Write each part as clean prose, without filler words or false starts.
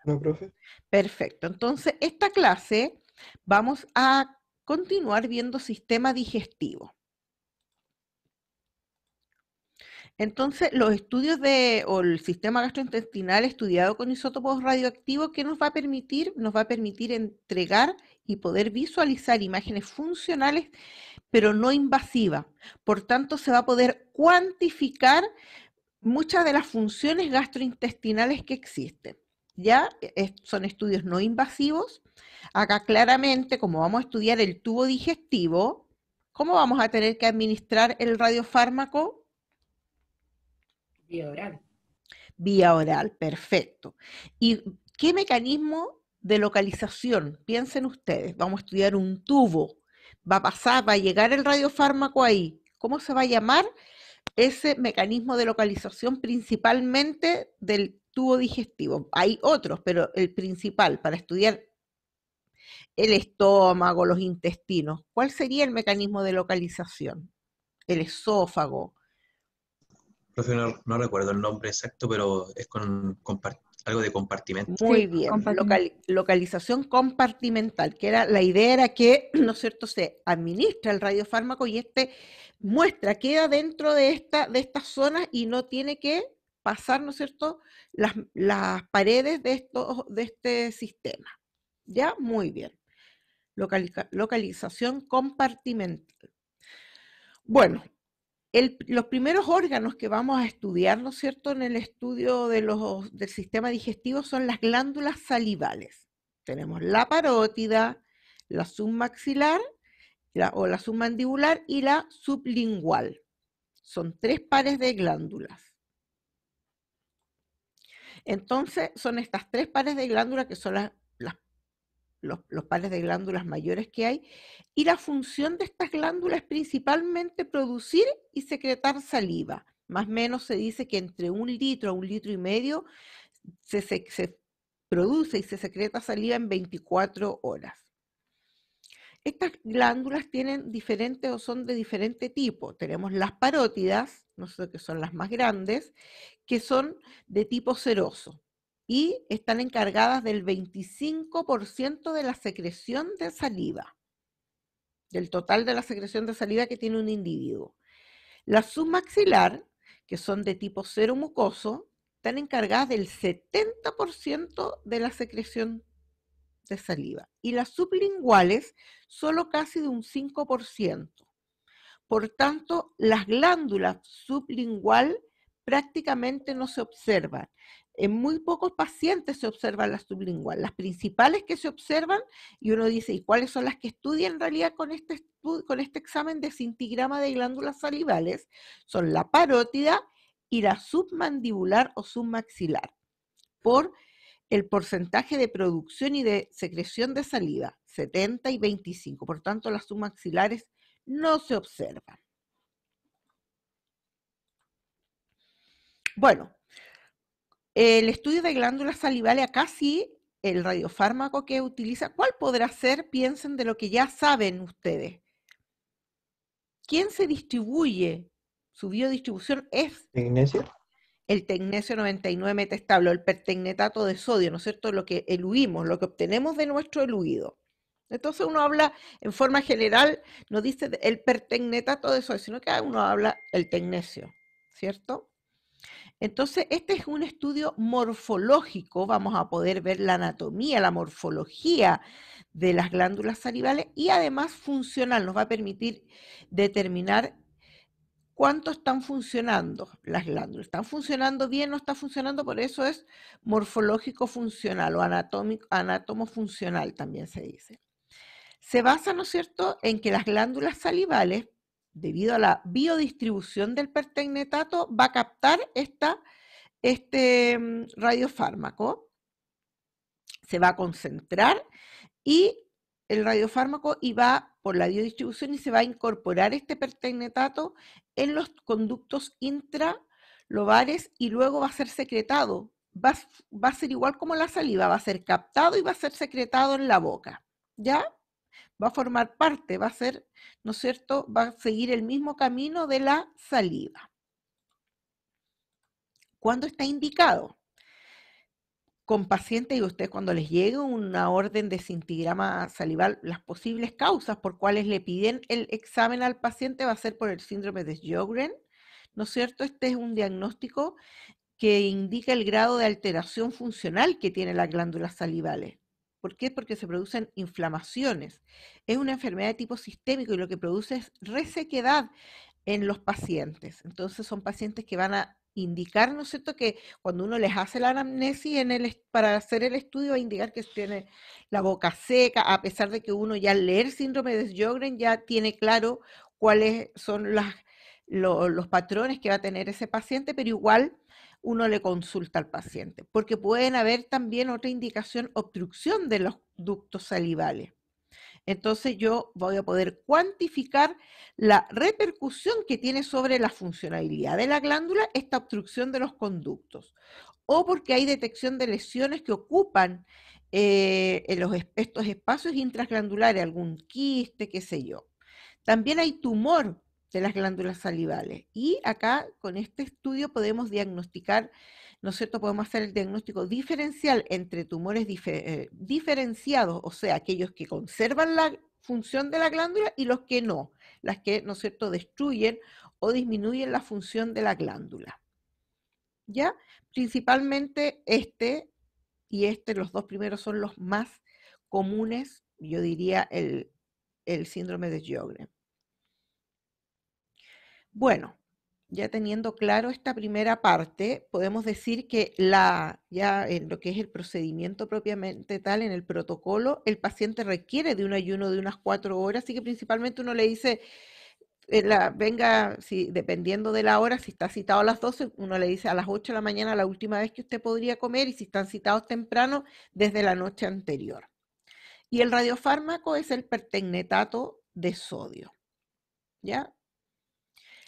¿No, profe? Perfecto. Entonces, esta clase vamos a continuar viendo sistema digestivo. Entonces, los estudios o el sistema gastrointestinal estudiado con isótopos radioactivos, ¿qué nos va a permitir? Nos va a permitir entregar y poder visualizar imágenes funcionales, pero no invasivas. Por tanto, se va a poder cuantificar muchas de las funciones gastrointestinales que existen. Ya son estudios no invasivos. Acá claramente, como vamos a estudiar el tubo digestivo, ¿cómo vamos a tener que administrar el radiofármaco? Vía oral. Vía oral, perfecto. ¿Y qué mecanismo de localización? Piensen ustedes, vamos a estudiar un tubo, va a pasar, va a llegar el radiofármaco ahí. ¿Cómo se va a llamar? Ese mecanismo de localización principalmente del tubo digestivo. Hay otros, pero el principal para estudiar el estómago, los intestinos. ¿Cuál sería el mecanismo de localización? El esófago. Profe, no recuerdo el nombre exacto, pero es con algo de compartimento. Muy Sí, bien, compartimento. localización compartimental, que era la idea era que, ¿no es cierto?, se administra el radiofármaco y muestra, queda dentro de estas zonas y no tiene que pasar, ¿no es cierto?, las paredes de este sistema. ¿Ya? Muy bien. Localización compartimental. Bueno, los primeros órganos que vamos a estudiar, ¿no es cierto?, en el estudio del sistema digestivo son las glándulas salivales. Tenemos la parótida, la submaxilar o la submandibular y la sublingual. Son 3 pares de glándulas. Entonces, son estas 3 pares de glándulas que son los pares de glándulas mayores que hay, y la función de estas glándulas es principalmente producir y secretar saliva. Más o menos se dice que entre 1 litro a 1,5 litros se produce y se secreta saliva en 24 horas. Estas glándulas tienen diferentes o son de diferente tipo. Tenemos las parótidas, no sé, que son las más grandes, que son de tipo seroso y están encargadas del 25% de la secreción de saliva, del total de la secreción de saliva que tiene un individuo. Las submaxilar, que son de tipo seromucoso, están encargadas del 70% de la secreción de saliva. Y las sublinguales, solo casi de un 5%. Por tanto, las glándulas sublingual prácticamente no se observan. En muy pocos pacientes se observan las sublingual. Las principales que se observan, y uno dice, ¿y cuáles son las que estudian en realidad con este examen de cintigrama de glándulas salivales? Son la parótida y la submandibular o submaxilar, por el porcentaje de producción y de secreción de saliva, 70 y 25. Por tanto, las submaxilares no se observan. Bueno, el estudio de glándulas salivales, acá sí, el radiofármaco que utiliza, ¿cuál podrá ser? Piensen de lo que ya saben ustedes. ¿Quién se distribuye? Su biodistribución es ¿Ignacio? el tecnesio 99 metestable, el pertecnetato de sodio, ¿no es cierto? Lo que eluimos, lo que obtenemos de nuestro eluido. Entonces uno habla en forma general, no dice el pertecnetato de sodio, sino que uno habla el tecnesio, ¿cierto? Entonces, este es un estudio morfológico, vamos a poder ver la anatomía, la morfología de las glándulas salivales y además funcional, nos va a permitir determinar cuánto están funcionando las glándulas. ¿Están funcionando bien? ¿No está funcionando? Por eso es morfológico funcional o anátomo funcional también se dice. Se basa, ¿no es cierto?, en que las glándulas salivales, debido a la biodistribución del pertecnetato, va a captar este radiofármaco, se va a concentrar y el radiofármaco y va por la biodistribución y se va a incorporar este pertecnetato en los conductos intralobares y luego va a ser secretado. Va a ser igual como la saliva, va a ser captado y va a ser secretado en la boca. ¿Ya? Va a formar parte, va a ser, ¿no es cierto?, va a seguir el mismo camino de la saliva. ¿Cuándo está indicado? con pacientes y ustedes cuando les llegue una orden de cintigrama salival, las posibles causas por cuales le piden el examen al paciente va a ser por el síndrome de Sjögren, ¿no es cierto? Este es un diagnóstico que indica el grado de alteración funcional que tienen las glándulas salivales. ¿Por qué? Porque se producen inflamaciones. Es una enfermedad de tipo sistémico y lo que produce es resequedad en los pacientes. Entonces son pacientes que van a indicar, ¿no es cierto?, que cuando uno les hace la anamnesis para hacer el estudio va a indicar que tiene la boca seca, a pesar de que uno ya al leer síndrome de Sjögren ya tiene claro cuáles son los patrones que va a tener ese paciente, pero igual uno le consulta al paciente, porque pueden haber también otra indicación, obstrucción de los ductos salivales. Entonces yo voy a poder cuantificar la repercusión que tiene sobre la funcionalidad de la glándula esta obstrucción de los conductos, o porque hay detección de lesiones que ocupan estos espacios intraglandulares, algún quiste, qué sé yo. También hay tumor de las glándulas salivales y acá con este estudio podemos diagnosticar, ¿no es cierto? Podemos hacer el diagnóstico diferencial entre tumores diferenciados, o sea, aquellos que conservan la función de la glándula y los que no, las que, ¿no es cierto?, destruyen o disminuyen la función de la glándula. ¿Ya? Principalmente los dos primeros son los más comunes, yo diría el síndrome de Sjögren. Bueno, ya teniendo claro esta primera parte, podemos decir que ya en lo que es el procedimiento propiamente tal, en el protocolo, el paciente requiere de un ayuno de unas 4 horas, así que principalmente uno le dice, venga, dependiendo de la hora, si está citado a las 12, uno le dice a las 8 de la mañana la última vez que usted podría comer, y si están citados temprano, desde la noche anterior. Y el radiofármaco es el pertecnetato de sodio, ¿ya?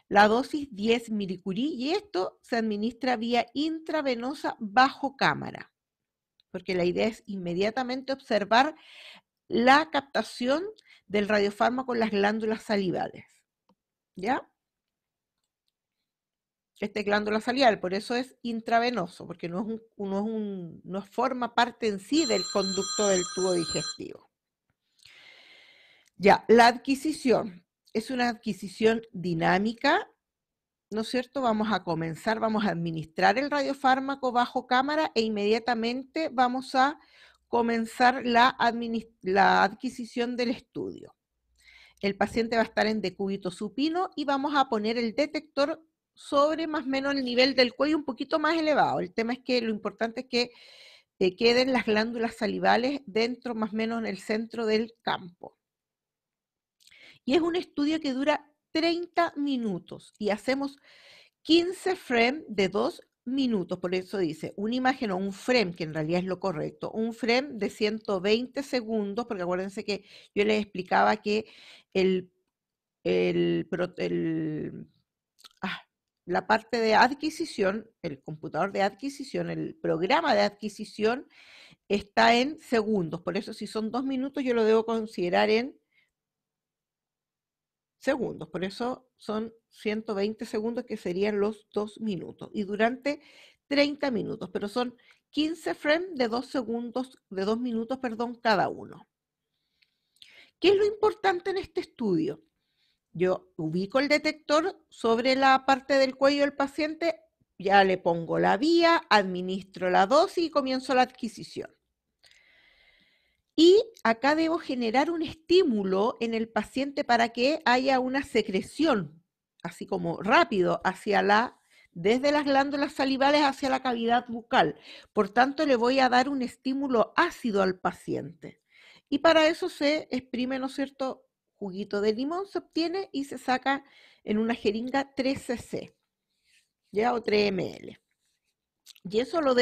La dosis 10 milicurí y esto se administra vía intravenosa bajo cámara, porque la idea es inmediatamente observar la captación del radiofármaco en las glándulas salivales, ¿ya? Esta es glándula salival, por eso es intravenoso, porque no forma parte en sí del conducto del tubo digestivo. Ya, la adquisición es una adquisición dinámica, ¿no es cierto? Vamos a administrar el radiofármaco bajo cámara e inmediatamente vamos a comenzar la adquisición del estudio. El paciente va a estar en decúbito supino y vamos a poner el detector sobre más o menos el nivel del cuello un poquito más elevado. El tema es que lo importante es que queden las glándulas salivales dentro más o menos en el centro del campo. Y es un estudio que dura 30 minutos y hacemos 15 frames de 2 minutos, por eso dice una imagen o un frame, que en realidad es lo correcto, un frame de 120 segundos, porque acuérdense que yo les explicaba que la parte de adquisición, el computador de adquisición, el programa de adquisición está en segundos, por eso si son 2 minutos yo lo debo considerar en segundos, por eso son 120 segundos que serían los 2 minutos y durante 30 minutos, pero son 15 frames de 2 segundos, de 2 minutos, perdón, cada uno. ¿Qué es lo importante en este estudio? Yo ubico el detector sobre la parte del cuello del paciente, ya le pongo la vía, administro la dosis y comienzo la adquisición. Y acá debo generar un estímulo en el paciente para que haya una secreción, así como rápido, desde las glándulas salivales hacia la cavidad bucal. Por tanto, le voy a dar un estímulo ácido al paciente. Y para eso se exprime, ¿no es cierto?, juguito de limón se obtiene y se saca en una jeringa 3 cc, ¿ya? O 3 ml. Y eso lo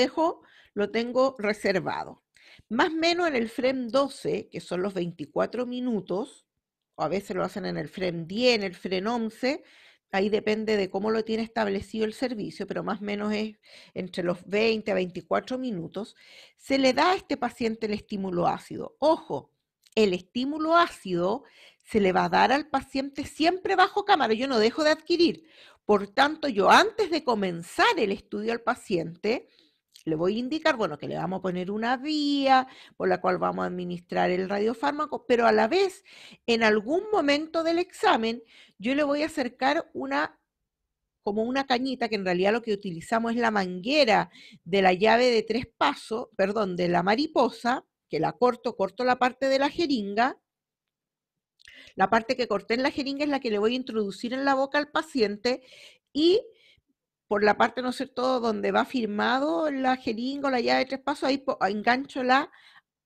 tengo reservado. Más o menos en el frame 12, que son los 24 minutos, o a veces lo hacen en el frame 10, en el frame 11, ahí depende de cómo lo tiene establecido el servicio, pero más o menos es entre los 20 a 24 minutos, se le da a este paciente el estímulo ácido. Ojo, el estímulo ácido se le va a dar al paciente siempre bajo cámara, yo no dejo de adquirir. Por tanto, yo antes de comenzar el estudio al paciente, Le voy a indicar, bueno, que le vamos a poner una vía por la cual vamos a administrar el radiofármaco, pero a la vez, en algún momento del examen, yo le voy a acercar como una cañita, que en realidad lo que utilizamos es la manguera de la llave de 3 pasos, perdón, de la mariposa, que la corto la parte de la jeringa. La parte que corté en la jeringa es la que le voy a introducir en la boca al paciente, y por la parte, ¿no es cierto?, donde va firmado la jeringa o la llave de 3 pasos, ahí engancho la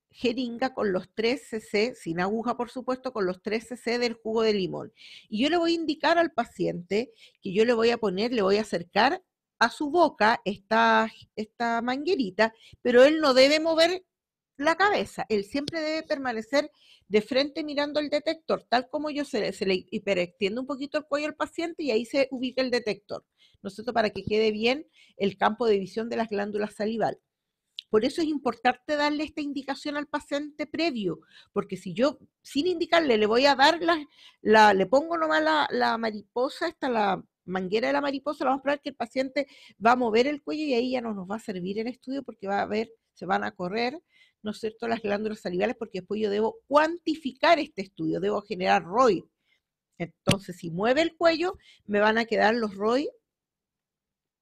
jeringa con los 3 cc, sin aguja por supuesto, con los 3 cc del jugo de limón. Y yo le voy a indicar al paciente que yo le voy a acercar a su boca esta manguerita, pero él no debe mover la cabeza, él siempre debe permanecer de frente mirando el detector, tal como yo se le hiperextiendo un poquito el cuello al paciente y ahí se ubica el detector, ¿no es cierto?, para que quede bien el campo de visión de las glándulas salivales. Por eso es importante darle esta indicación al paciente previo, porque si yo sin indicarle le voy a dar le pongo nomás la mariposa, la manguera de la mariposa, vamos a esperar que el paciente va a mover el cuello y ahí ya no nos va a servir el estudio, porque va a ver, se van a correr, ¿no es cierto?, las glándulas salivales, porque después yo debo cuantificar este estudio, debo generar ROI. Entonces, si mueve el cuello, me van a quedar los ROI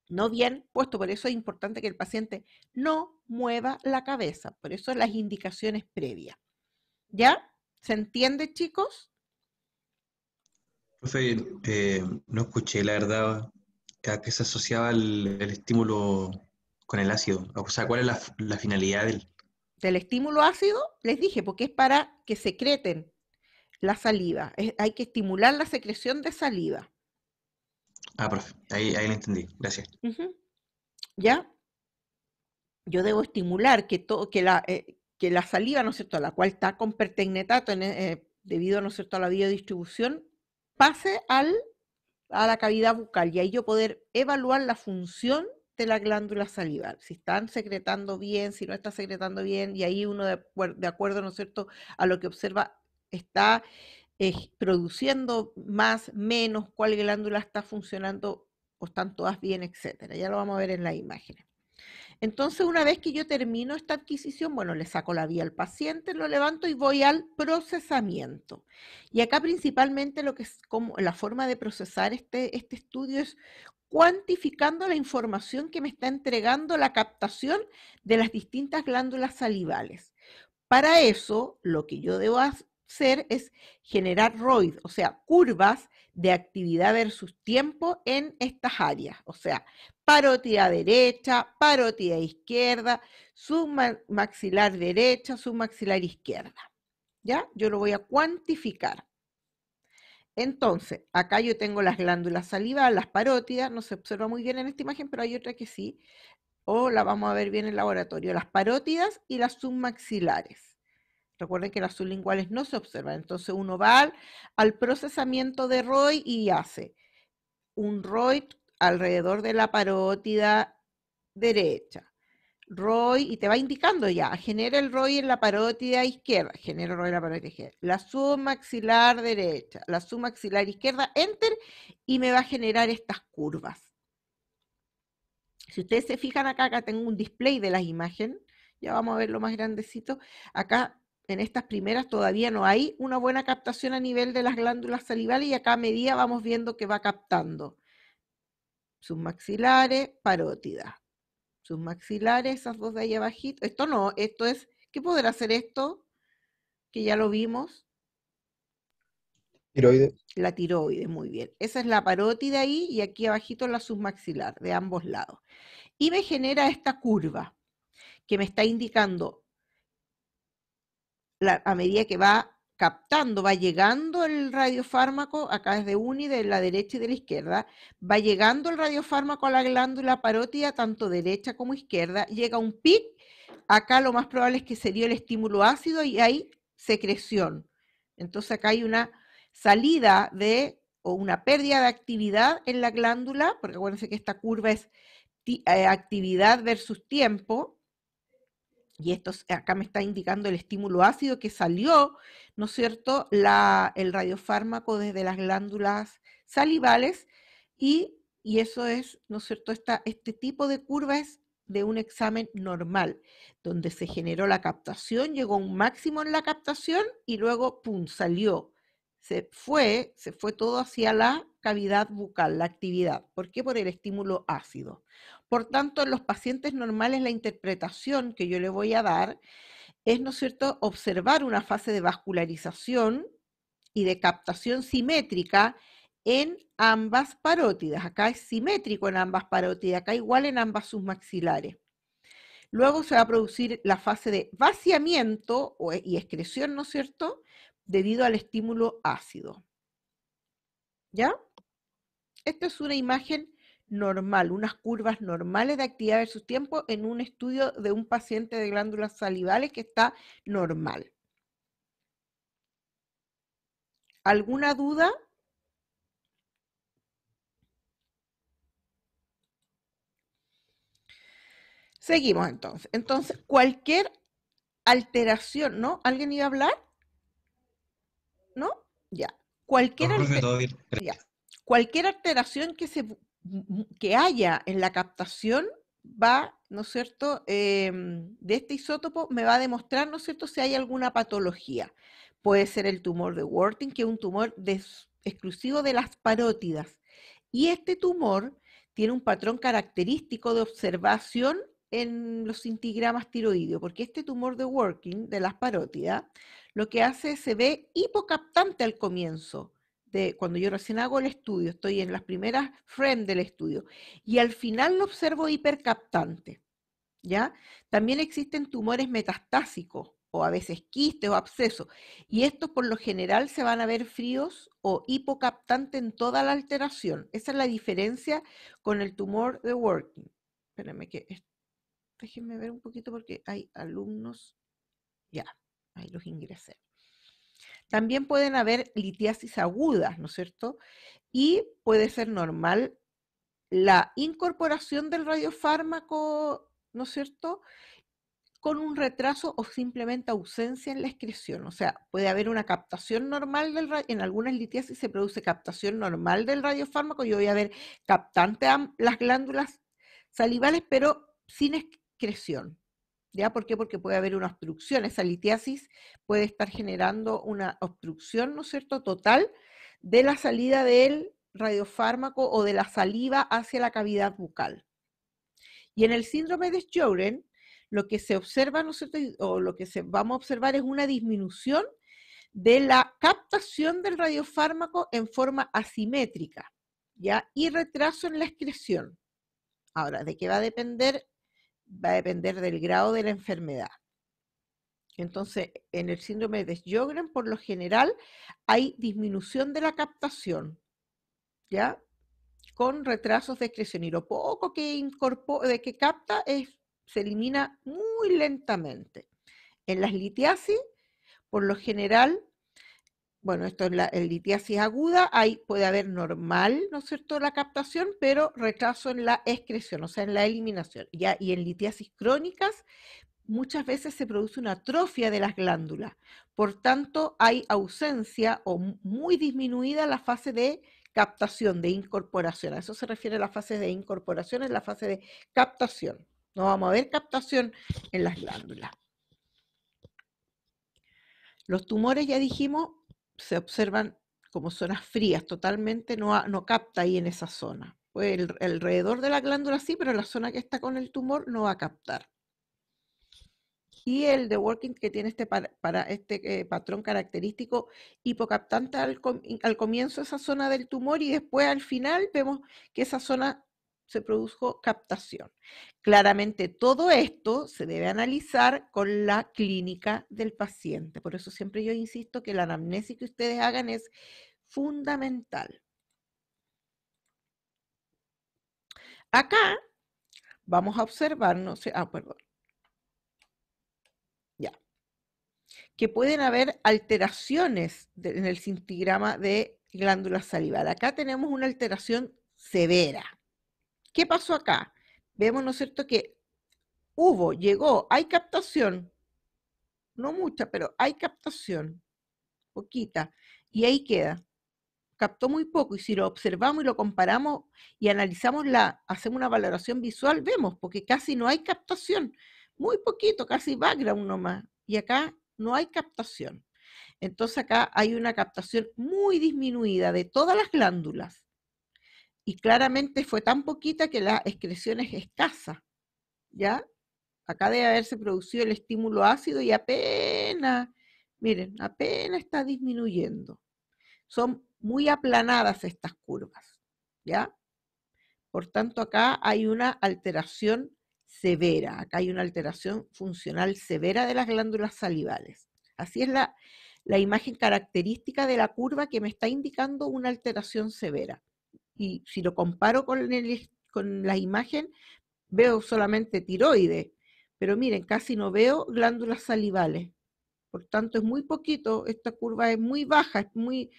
no bien puesto. Por eso es importante que el paciente no mueva la cabeza. Por eso las indicaciones previas. ¿Ya? ¿Se entiende, chicos? Profe, no escuché la verdad a qué se asociaba el estímulo con el ácido. O sea, ¿cuál es la finalidad del? Del estímulo ácido, les dije, porque es para que secreten la saliva. Hay que estimular la secreción de saliva. Ah, profe, ahí lo entendí. Gracias. ¿Ya? Yo debo estimular que la saliva, ¿no es cierto?, la cual está con pertecnetato debido, ¿no es cierto?, a la biodistribución, pase a la cavidad bucal, y ahí yo poder evaluar la función de la glándula salival, si están secretando bien, si no está secretando bien, y ahí uno de acuerdo, ¿no es cierto?, a lo que observa, está produciendo más, menos, cuál glándula está funcionando o están todas bien, etcétera. Ya lo vamos a ver en las imágenes. Entonces, una vez que yo termino esta adquisición, bueno, le saco la vía al paciente, lo levanto y voy al procesamiento. Y acá principalmente lo que es como la forma de procesar este estudio es cuantificando la información que me está entregando la captación de las distintas glándulas salivales. Para eso, lo que yo debo hacer es generar ROID, o sea, curvas de actividad versus tiempo en estas áreas, o sea, parótida derecha, parótida izquierda, submaxilar derecha, submaxilar izquierda. ¿Ya? Yo lo voy a cuantificar. Entonces, acá yo tengo las glándulas salivales, las parótidas, no se observa muy bien en esta imagen, pero hay otra que sí, o la vamos a ver bien en el laboratorio, las parótidas y las submaxilares. Recuerden que las sublinguales no se observan, entonces uno va al procesamiento de ROI y hace un ROI alrededor de la parótida derecha, ROI, y te va indicando ya, genera el ROI en la parótida izquierda, genera el ROI en la parótida izquierda, la submaxilar derecha, la submaxilar izquierda, enter, y me va a generar estas curvas. Si ustedes se fijan acá tengo un display de las imágenes, ya vamos a verlo más grandecito. Acá en estas primeras todavía no hay una buena captación a nivel de las glándulas salivales, y acá a medida vamos viendo que va captando submaxilares, parótidas, submaxilares, esas dos de ahí abajito. Esto no, esto es, ¿qué podrá hacer esto? Que ya lo vimos. Tiroides. La tiroides, muy bien. Esa es la parótida ahí, y aquí abajito la submaxilar, de ambos lados. Y me genera esta curva que me está indicando a medida que va captando, va llegando el radiofármaco, acá es de uni, de la derecha y de la izquierda, va llegando el radiofármaco a la glándula parótida, tanto derecha como izquierda, llega un pic, acá lo más probable es que se dio el estímulo ácido y hay secreción. Entonces acá hay una salida o una pérdida de actividad en la glándula, porque acuérdense que esta curva es actividad versus tiempo, y esto acá me está indicando el estímulo ácido que salió, ¿no es cierto?, el radiofármaco desde las glándulas salivales, y eso es, ¿no es cierto?, este tipo de curva es de un examen normal, donde se generó la captación, llegó a un máximo en la captación y luego, ¡pum!, salió. Se fue todo hacia la cavidad bucal, la actividad. ¿Por qué? Por el estímulo ácido. Por tanto, en los pacientes normales la interpretación que yo le voy a dar es, ¿no es cierto?, observar una fase de vascularización y de captación simétrica en ambas parótidas. Acá es simétrico en ambas parótidas, acá igual en ambas submaxilares. Luego se va a producir la fase de vaciamiento y excreción, ¿no es cierto?, debido al estímulo ácido. ¿Ya? Esta es una imagen normal, unas curvas normales de actividad versus tiempo en un estudio de un paciente de glándulas salivales que está normal. ¿Alguna duda? Seguimos entonces. Entonces, cualquier alteración, ¿no? ¿Alguien iba a hablar? ¿No? Ya. Cualquier, No, profe, todo bien. ya. Cualquier alteración que haya en la captación va, ¿no es cierto?, de este isótopo me va a demostrar, ¿no es cierto?, si hay alguna patología. Puede ser el tumor de Warthin, que es un tumor exclusivo de las parótidas. Y este tumor tiene un patrón característico de observación en los cintigramas tiroideos, porque este tumor de Warthin, de las parótidas, lo que hace es se ve hipocaptante al comienzo, cuando yo recién hago el estudio, estoy en las primeras frames del estudio, y al final lo observo hipercaptante, ¿ya? También existen tumores metastásicos, o a veces quistes o abscesos, y estos por lo general se van a ver fríos o hipocaptante en toda la alteración. Esa es la diferencia con el tumor de Warthin. Espérenme déjenme ver un poquito porque hay alumnos, ya, ahí los ingresé. También pueden haber litiasis agudas, ¿no es cierto? Y puede ser normal la incorporación del radiofármaco, ¿no es cierto?, con un retraso o simplemente ausencia en la excreción. O sea, puede haber una captación normal en algunas litiasis se produce captación normal del radiofármaco. Yo voy a ver captante a las glándulas salivales, pero sin excreción. ¿Ya? ¿Por qué? Porque puede haber una obstrucción. Esa litiasis puede estar generando una obstrucción, ¿no es cierto?, total de la salida del radiofármaco o de la saliva hacia la cavidad bucal. Y en el síndrome de Sjögren, lo que se observa, ¿no es cierto?, o lo que vamos a observar es una disminución de la captación del radiofármaco en forma asimétrica, ¿ya? Y retraso en la excreción. Ahora, ¿de qué va a depender? Va a depender del grado de la enfermedad. Entonces, en el síndrome de Sjögren, por lo general, hay disminución de la captación, ¿ya? Con retrasos de excreción. Y lo poco que capta se elimina muy lentamente. En las litiasis, por lo general, bueno, esto es en litiasis aguda, puede haber normal, ¿no es cierto?, la captación, pero retraso en la excreción, o sea, en la eliminación. ¿Ya? Y en litiasis crónicas, muchas veces se produce una atrofia de las glándulas. Por tanto, hay ausencia o muy disminuida la fase de captación, de incorporación. A eso se refiere la fase de incorporación, es la fase de captación. No vamos a ver captación en las glándulas. Los tumores, ya dijimos, se observan como zonas frías, totalmente no capta ahí en esa zona. Pues alrededor de la glándula sí, pero la zona que está con el tumor no va a captar. Y el de Warthin, que tiene este patrón característico hipocaptante al comienzo esa zona del tumor y después al final vemos que esa zona se produjo captación. Claramente todo esto se debe analizar con la clínica del paciente. Por eso siempre yo insisto que la anamnesis que ustedes hagan es fundamental. Acá vamos a observar, perdón. Ya. Que pueden haber alteraciones en el cintigrama de glándula salival. Acá tenemos una alteración severa. ¿Qué pasó acá? Vemos, ¿no es cierto?, que llegó, hay captación, no mucha, pero hay captación, poquita, y ahí queda. captó muy poco, y si lo observamos y lo comparamos y analizamos hacemos una valoración visual, vemos, porque casi no hay captación, muy poquito, casi background nomás, y acá no hay captación. Entonces acá hay una captación muy disminuida de todas las glándulas, y claramente fue tan poquita que la excreción es escasa, ¿ya? Acá debe haberse producido el estímulo ácido y apenas, miren, apenas está disminuyendo. Son muy aplanadas estas curvas, ¿ya? Por tanto, acá hay una alteración severa, acá hay una alteración funcional severa de las glándulas salivales. Así es la imagen característica de la curva que me está indicando una alteración severa. Y si lo comparo con la imagen, veo solamente tiroides, pero miren, casi no veo glándulas salivales. Por tanto, es muy poquito, esta curva es muy baja, es muy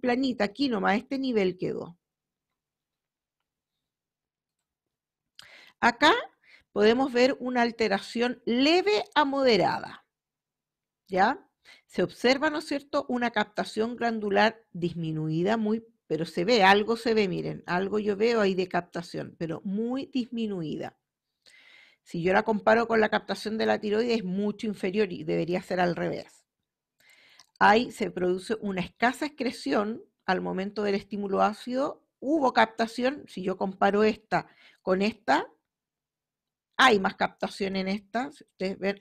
planita, aquí nomás, a este nivel quedó. Acá podemos ver una alteración leve a moderada, ¿ya? Se observa, ¿no es cierto?, una captación glandular disminuida, pero se ve, miren, algo yo veo ahí de captación, pero muy disminuida. Si yo la comparo con la captación de la tiroides, es mucho inferior y debería ser al revés. Ahí se produce una escasa excreción al momento del estímulo ácido. Hubo captación, si yo comparo esta con esta, hay más captación en esta. Si ustedes ven,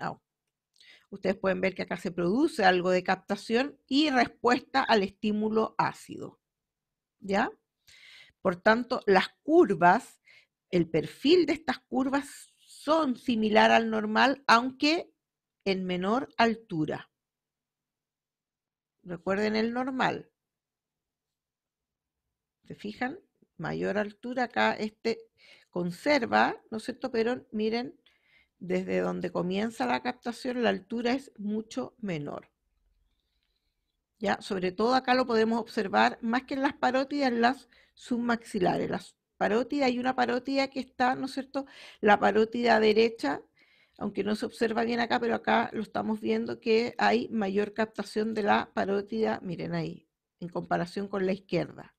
ustedes pueden ver que acá se produce algo de captación y respuesta al estímulo ácido, ¿ya? Por tanto, las curvas, el perfil de estas curvas son similar al normal, aunque en menor altura. Recuerden el normal. ¿Se fijan? Mayor altura, acá este conserva, ¿no es cierto? Pero miren, desde donde comienza la captación, la altura es mucho menor. ¿Ya? Sobre todo acá lo podemos observar más que en las parótidas, en las submaxilares. Las parótidas, hay una parótida que está, ¿no es cierto? La parótida derecha, aunque no se observa bien acá, pero acá lo estamos viendo que hay mayor captación de la parótida, miren ahí, en comparación con la izquierda.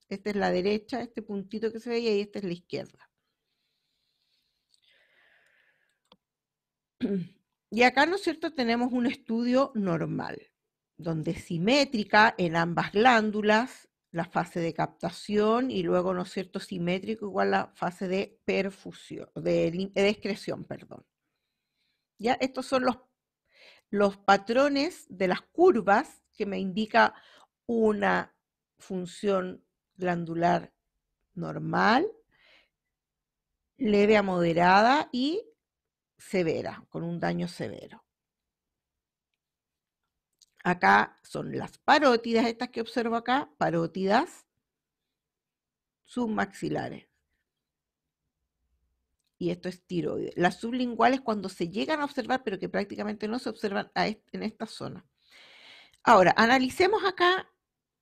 Esta es la derecha, este puntito que se ve, y esta es la izquierda. Y acá, ¿no es cierto?, tenemos un estudio normal, donde es simétrica en ambas glándulas, la fase de captación, y luego, ¿no es cierto?, simétrico igual la fase de perfusión, de excreción, perdón. Ya, estos son los patrones de las curvas que me indica una función glandular normal, leve a moderada y severa, con un daño severo. Acá son las parótidas, estas que observo acá, parótidas submaxilares. Y esto es tiroides. Las sublinguales cuando se llegan a observar, pero que prácticamente no se observan en esta zona. Ahora, analicemos acá.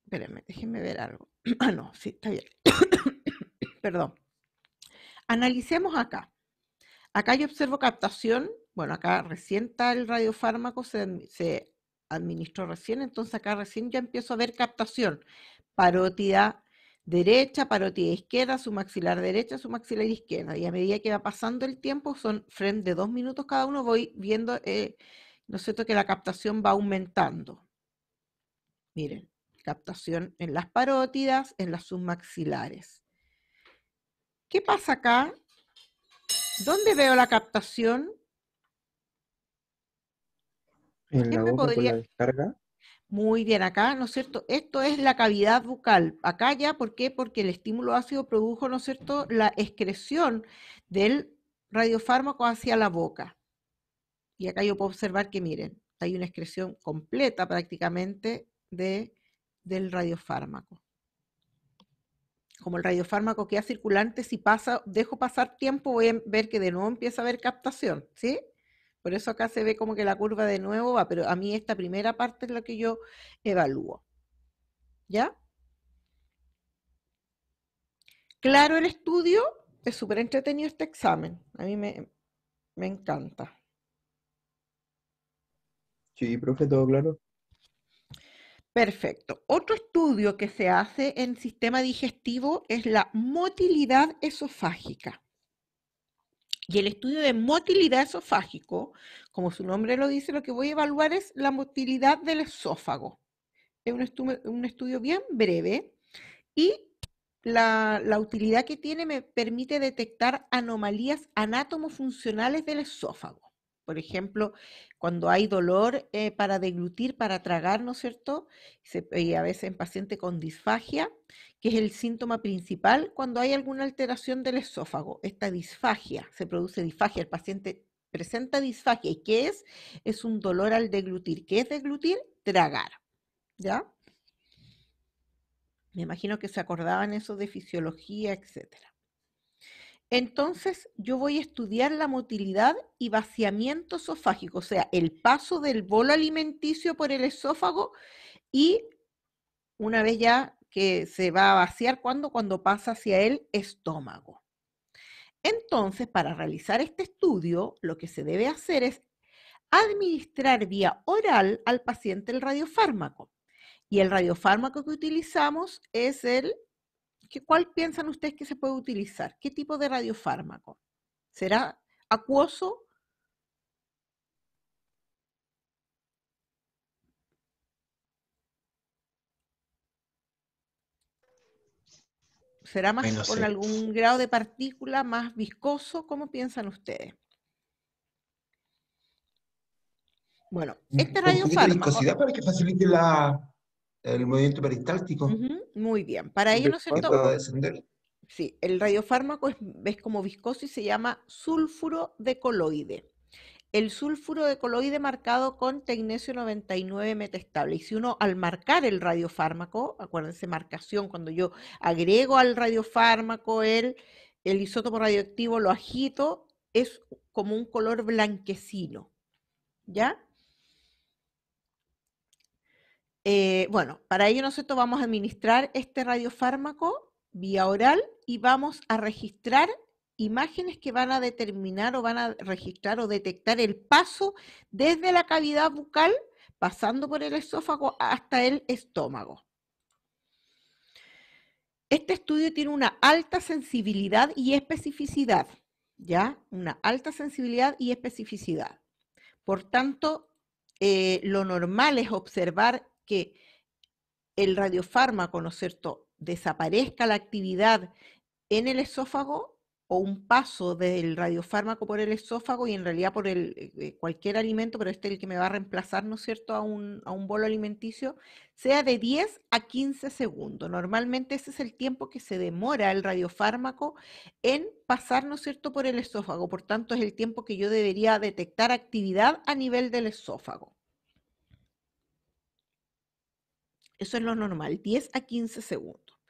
Espérenme, déjenme ver algo. Ah, no, sí, está bien. Perdón. Analicemos acá. Acá yo observo captación. Bueno, acá recién está el radiofármaco, se administró recién, entonces acá recién ya empiezo a ver captación. Parótida derecha, parótida izquierda, su maxilar derecha, su maxilar izquierda. Y a medida que va pasando el tiempo, son frames de 2 minutos cada uno, voy viendo, ¿no es cierto?, que la captación va aumentando. Miren, captación en las parótidas, en las submaxilares. ¿Qué pasa acá? ¿Dónde veo la captación? En ¿Quién la me boca con la podría...? descarga. Muy bien, acá, ¿no es cierto? Esto es la cavidad bucal. Acá ya, ¿por qué? Porque el estímulo ácido produjo, ¿no es cierto?, la excreción del radiofármaco hacia la boca. Y acá yo puedo observar que, miren, hay una excreción completa prácticamente del radiofármaco. Como el radiofármaco queda circulante, si dejo pasar tiempo, voy a ver que de nuevo empieza a haber captación, ¿sí? Por eso acá se ve como que la curva de nuevo va, pero a mí esta primera parte es lo que yo evalúo. ¿Ya? Claro, el estudio, es súper entretenido este examen. A mí me encanta. Sí, profe, todo claro. Perfecto. Otro estudio que se hace en sistema digestivo es la motilidad esofágica. Y el estudio de motilidad esofágico, como su nombre lo dice, lo que voy a evaluar es la motilidad del esófago. Es un estudio bien breve y la utilidad que tiene me permite detectar anomalías anátomo-funcionales del esófago. Por ejemplo, cuando hay dolor para deglutir, para tragar, ¿no es cierto? Y a veces en paciente con disfagia, que es el síntoma principal cuando hay alguna alteración del esófago. Esta disfagia, se produce disfagia, el paciente presenta disfagia. ¿Y qué es? Es un dolor al deglutir. ¿Qué es deglutir? Tragar, ¿ya? Me imagino que se acordaban eso de fisiología, etcétera. Entonces, yo voy a estudiar la motilidad y vaciamiento esofágico, o sea, el paso del bolo alimenticio por el esófago y una vez ya que se va a vaciar, cuando pasa hacia el estómago. Entonces, para realizar este estudio, lo que se debe hacer es administrar vía oral al paciente el radiofármaco. Y el radiofármaco que utilizamos es ¿cuál piensan ustedes que se puede utilizar? ¿Qué tipo de radiofármaco? ¿Será acuoso? ¿Será más No con sé. algún grado de partícula más viscoso? ¿Cómo piensan ustedes? Bueno, este Con poquita radiofármaco, viscosidad para que facilite el movimiento peristáltico muy bien, para ello, ¿no es y cierto? pueda descender. Sí, el radiofármaco es como viscoso y se llama sulfuro de coloide. El sulfuro de coloide marcado con tecnesio 99 metestable. Y si uno al marcar el radiofármaco, acuérdense marcación, cuando yo agrego al radiofármaco el isótopo radioactivo, lo agito, es como un color blanquecino, ¿ya? Bueno, para ello nosotros vamos a administrar este radiofármaco vía oral y vamos a registrar imágenes que van a determinar o van a registrar o detectar el paso desde la cavidad bucal, pasando por el esófago hasta el estómago. Este estudio tiene una alta sensibilidad y especificidad, ¿ya? Una alta sensibilidad y especificidad. Por tanto, lo normal es observar que el radiofármaco, ¿no es cierto?, desaparezca la actividad en el esófago o un paso del radiofármaco por el esófago y en realidad por cualquier alimento, pero este es el que me va a reemplazar, ¿no es cierto?, a un bolo alimenticio, sea de 10 a 15 segundos. Normalmente ese es el tiempo que se demora el radiofármaco en pasar, ¿no es cierto?, por el esófago. Por tanto, es el tiempo que yo debería detectar actividad a nivel del esófago. Eso es lo normal, 10 a 15 segundos.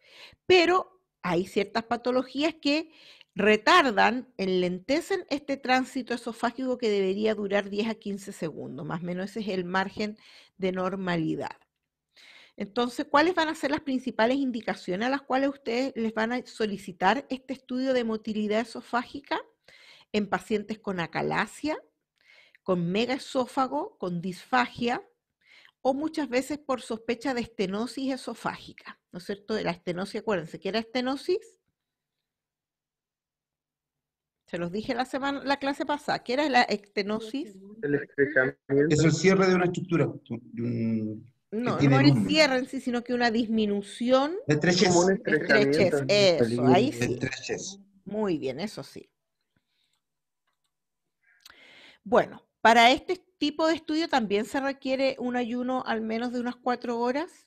Pero hay ciertas patologías que retardan, enlentecen este tránsito esofágico que debería durar 10 a 15 segundos, más o menos ese es el margen de normalidad. Entonces, ¿cuáles van a ser las principales indicaciones a las cuales ustedes les van a solicitar este estudio de motilidad esofágica en pacientes con acalasia, con megaesófago, con disfagia, o muchas veces por sospecha de estenosis esofágica, ¿no es cierto? De la estenosis, acuérdense, ¿qué era estenosis? Se los dije la clase pasada, ¿qué era la estenosis? El estrechamiento. Es el cierre de una estructura que No, tiene no el lumen. cierre en sí, sino que una disminución, La estrechez. Como un estrechez, estrechamiento. eso, ahí sí. Estrechez. Muy bien, eso sí. Bueno, para este tipo de estudio también se requiere un ayuno al menos de unas 4 horas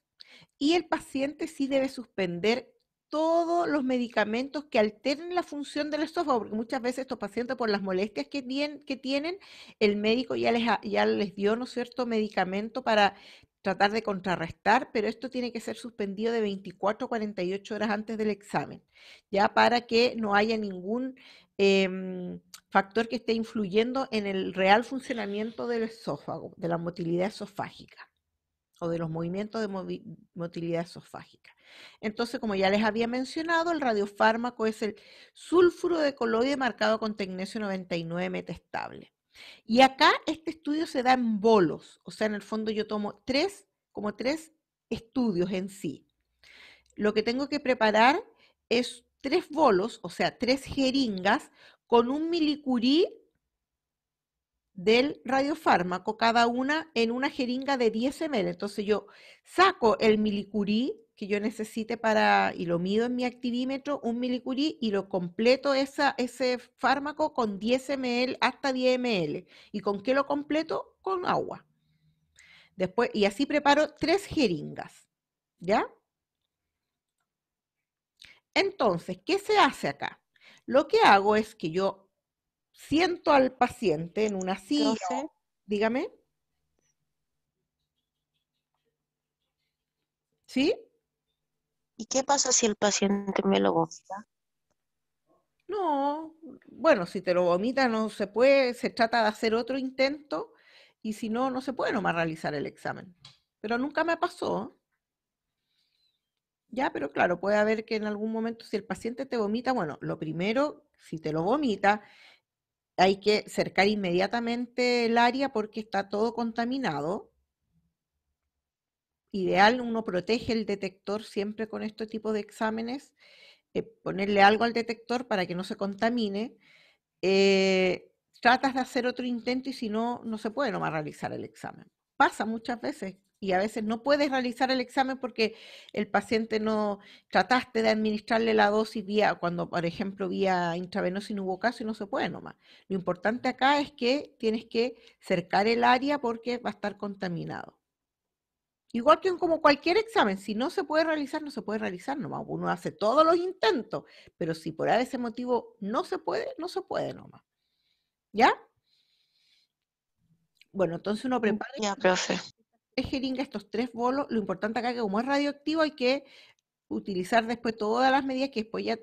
y el paciente sí debe suspender todos los medicamentos que alteren la función del esófago, porque muchas veces estos pacientes por las molestias que tienen, el médico ya les dio, ¿no es cierto?, medicamento para tratar de contrarrestar, pero esto tiene que ser suspendido de 24 a 48 horas antes del examen, ya para que no haya ningún factor que esté influyendo en el real funcionamiento del esófago, de la motilidad esofágica o de los movimientos de motilidad esofágica. Entonces, como ya les había mencionado, el radiofármaco es el sulfuro de coloide marcado con tecnesio 99 metestable. Y acá este estudio se da en bolos, o sea, en el fondo yo tomo tres estudios en sí. Lo que tengo que preparar es 3 bolos, o sea, 3 jeringas con 1 milicurí del radiofármaco, cada una en una jeringa de 10 ml. Entonces yo saco el milicurí que yo necesite y lo mido en mi activímetro, 1 milicurí, y lo completo ese fármaco con 10 ml hasta 10 ml. ¿Y con qué lo completo? Con agua. Después, y así preparo 3 jeringas, ¿ya? Entonces, ¿qué se hace acá? Lo que hago es que yo siento al paciente en una silla, Profe, dígame, ¿sí? ¿y qué pasa si el paciente me lo vomita? No, bueno, si te lo vomita no se puede, se trata de hacer otro intento y si no, no se puede nomás realizar el examen. Pero nunca me pasó. Ya, pero claro, puede haber que en algún momento si el paciente te vomita, bueno, lo primero, si te lo vomita, hay que cercar inmediatamente el área porque está todo contaminado. Ideal, uno protege el detector siempre con este tipo de exámenes, ponerle algo al detector para que no se contamine. Tratas de hacer otro intento y si no, no se puede nomás realizar el examen. Pasa muchas veces y a veces no puedes realizar el examen porque el paciente no, trataste de administrarle la dosis cuando por ejemplo vía intravenosa y no hubo caso y no se puede nomás. Lo importante acá es que tienes que cercar el área porque va a estar contaminado. Igual que como cualquier examen, si no se puede realizar, no se puede realizar nomás. Uno hace todos los intentos, pero si por ese motivo no se puede nomás. ¿Ya? Bueno, entonces uno prepara Ya, profe. 3 jeringas, estos 3 bolos. Lo importante acá es que como es radioactivo hay que utilizar después todas las medidas que después ya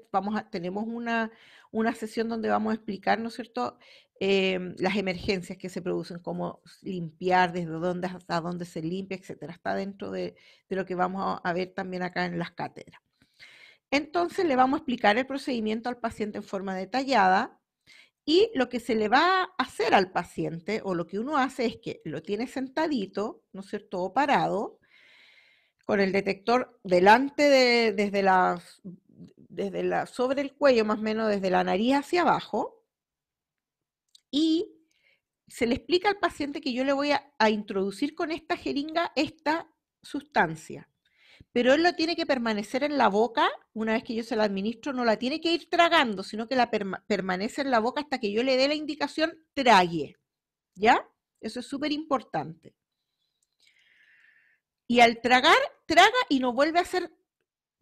tenemos una sesión donde vamos a explicar, ¿no es cierto?, las emergencias que se producen, cómo limpiar, desde dónde hasta dónde se limpia, etcétera. Está dentro de lo que vamos a ver también acá en las cátedras. Entonces le vamos a explicar el procedimiento al paciente en forma detallada y lo que se le va a hacer al paciente o lo que uno hace es que lo tiene sentadito, ¿no es cierto?, o parado, con el detector delante sobre el cuello, más o menos desde la nariz hacia abajo, y se le explica al paciente que yo le voy a introducir con esta jeringa esta sustancia, pero él lo tiene que permanecer en la boca, una vez que yo se la administro, no la tiene que ir tragando, sino que la permanece en la boca hasta que yo le dé la indicación trague, ¿ya? Eso es súper importante. Y al tragar, traga y no vuelve a hacer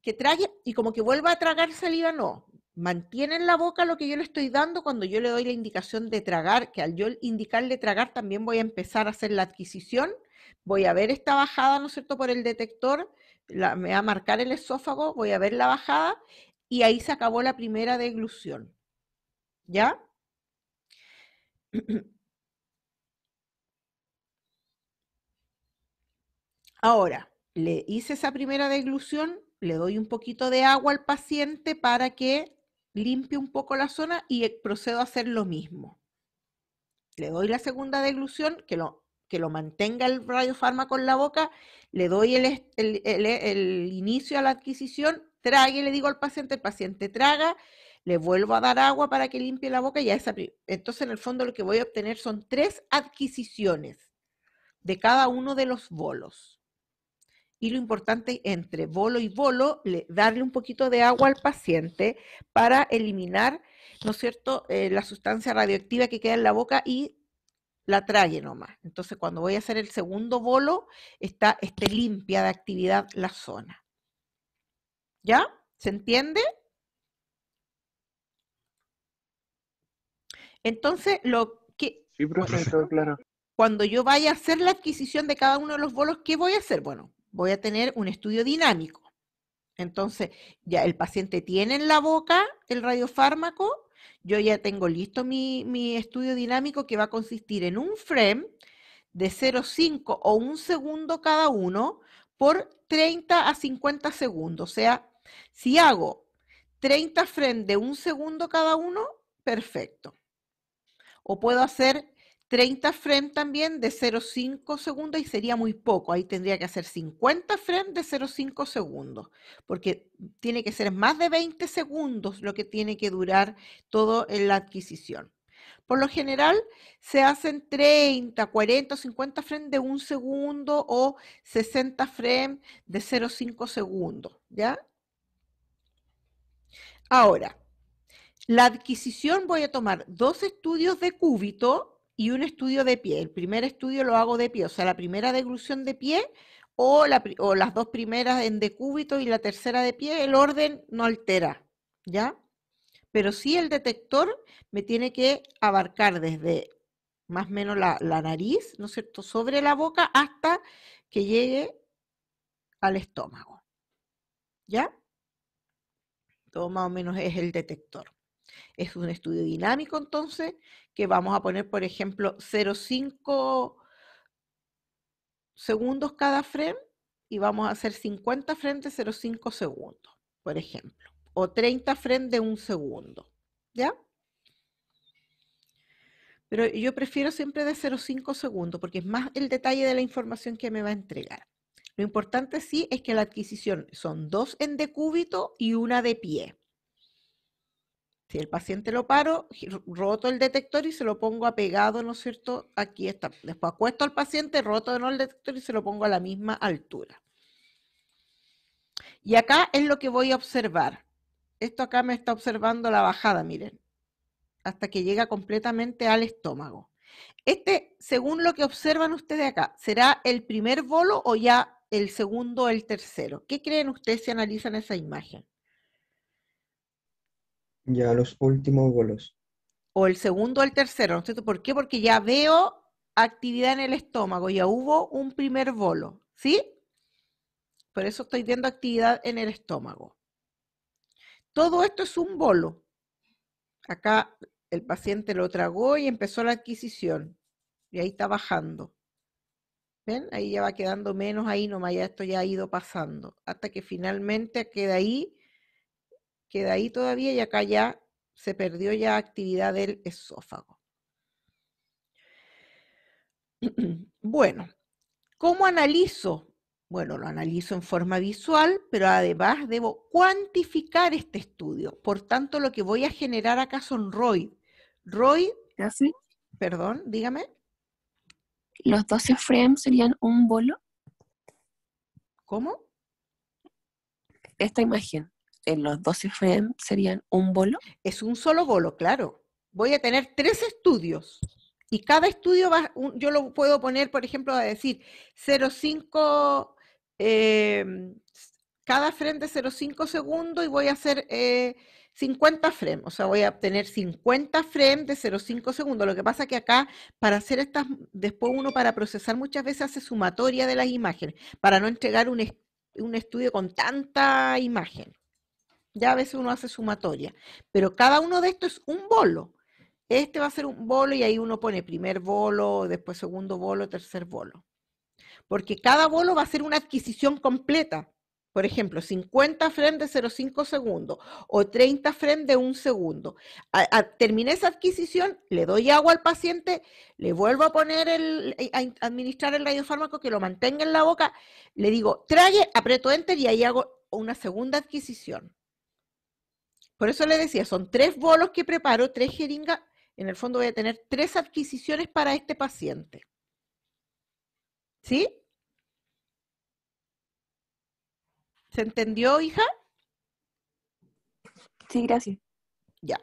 que trague y como que vuelva a tragar saliva, no. Mantiene en la boca lo que yo le estoy dando cuando yo le doy la indicación de tragar, que al yo indicarle tragar también voy a empezar a hacer la adquisición, voy a ver esta bajada, ¿no es cierto?, por el detector, me va a marcar el esófago, voy a ver la bajada y ahí se acabó la primera deglución. ¿Ya? Ahora, le hice esa primera deglución, le doy un poquito de agua al paciente para que limpie un poco la zona y procedo a hacer lo mismo. Le doy la segunda deglución, que lo mantenga el radiofármaco en la boca, le doy el inicio a la adquisición, trague, le digo al paciente, el paciente traga, le vuelvo a dar agua para que limpie la boca y entonces en el fondo lo que voy a obtener son 3 adquisiciones de cada uno de los bolos. Y lo importante entre bolo y bolo, darle un poquito de agua al paciente para eliminar, ¿no es cierto?, la sustancia radioactiva que queda en la boca y la trague nomás. Entonces, cuando voy a hacer el segundo bolo, esté limpia de actividad la zona. ¿Ya? ¿Se entiende? Entonces, Sí, profe, todo claro. cuando yo vaya a hacer la adquisición de cada uno de los bolos, ¿qué voy a hacer? Bueno, voy a tener un estudio dinámico. Entonces, ya el paciente tiene en la boca el radiofármaco, yo ya tengo listo mi estudio dinámico que va a consistir en un frame de 0,5 o 1 segundo cada uno por 30 a 50 segundos. O sea, si hago 30 frames de 1 segundo cada uno, perfecto. O puedo hacer 30 frames también de 0,5 segundos y sería muy poco. Ahí tendría que hacer 50 frames de 0,5 segundos, porque tiene que ser más de 20 segundos lo que tiene que durar todo en la adquisición. Por lo general se hacen 30, 40 o 50 frames de 1 segundo o 60 frames de 0,5 segundos, ¿ya? Ahora, la adquisición voy a tomar 2 estudios de cúbito y un estudio de pie. El primer estudio lo hago de pie, o sea, la primera deglución de pie o las 2 primeras en decúbito y la tercera de pie, el orden no altera, ¿ya? Pero sí el detector me tiene que abarcar desde más o menos la nariz, ¿no es cierto?, sobre la boca hasta que llegue al estómago, ¿ya? Todo más o menos es el detector. Es un estudio dinámico, entonces, que vamos a poner, por ejemplo, 0,5 segundos cada frame y vamos a hacer 50 frames de 0,5 segundos, por ejemplo, o 30 frames de 1 segundo, ¿ya? Pero yo prefiero siempre de 0,5 segundos porque es más el detalle de la información que me va a entregar. Lo importante sí es que la adquisición son 2 en decúbito y 1 de pie. Si el paciente lo paro, roto el detector y se lo pongo apegado, ¿no es cierto? Aquí está. Después acuesto al paciente, roto de nuevo el detector y se lo pongo a la misma altura. Y acá es lo que voy a observar. Esto acá me está observando la bajada, miren, hasta que llega completamente al estómago. Este, según lo que observan ustedes acá, ¿será el primer bolo o ya el segundo o el tercero? ¿Qué creen ustedes si analizan esa imagen? Ya los últimos bolos. O el segundo o el tercero, ¿no es cierto? ¿Por qué? Porque ya veo actividad en el estómago, ya hubo un primer bolo, ¿sí? Por eso estoy viendo actividad en el estómago. Todo esto es un bolo. Acá el paciente lo tragó y empezó la adquisición. Y ahí está bajando. ¿Ven? Ahí ya va quedando menos ahí nomás, ya esto ya ha ido pasando. Hasta que finalmente queda ahí todavía y acá ya se perdió ya actividad del esófago. Bueno, ¿cómo analizo? Bueno, lo analizo en forma visual, pero además debo cuantificar este estudio. Por tanto, lo que voy a generar acá son ROID. ROID, ¿Así? perdón, dígame. ¿Los 12 frames serían un bolo? ¿Cómo? Esta imagen, en los 12 frames serían un bolo. Es un solo bolo, claro. Voy a tener 3 estudios. Y cada estudio yo lo puedo poner, por ejemplo, a decir 0,5, cada frame de 0,5 segundos y voy a hacer 50 frames. O sea, voy a obtener 50 frames de 0,5 segundos. Lo que pasa es que acá, para hacer estas, después uno para procesar muchas veces hace sumatoria de las imágenes, para no entregar un estudio con tanta imagen. Ya a veces uno hace sumatoria, pero cada uno de estos es un bolo. Este va a ser un bolo y ahí uno pone primer bolo, después segundo bolo, tercer bolo. Porque cada bolo va a ser una adquisición completa. Por ejemplo, 50 frames de 0,5 segundos o 30 frames de 1 segundo. Terminé esa adquisición, le doy agua al paciente, le vuelvo a poner a administrar el radiofármaco que lo mantenga en la boca, le digo, trague, aprieto enter y ahí hago una segunda adquisición. Por eso le decía, son 3 bolos que preparo, 3 jeringas. En el fondo voy a tener 3 adquisiciones para este paciente. ¿Sí? ¿Se entendió, hija? Sí, gracias. Ya.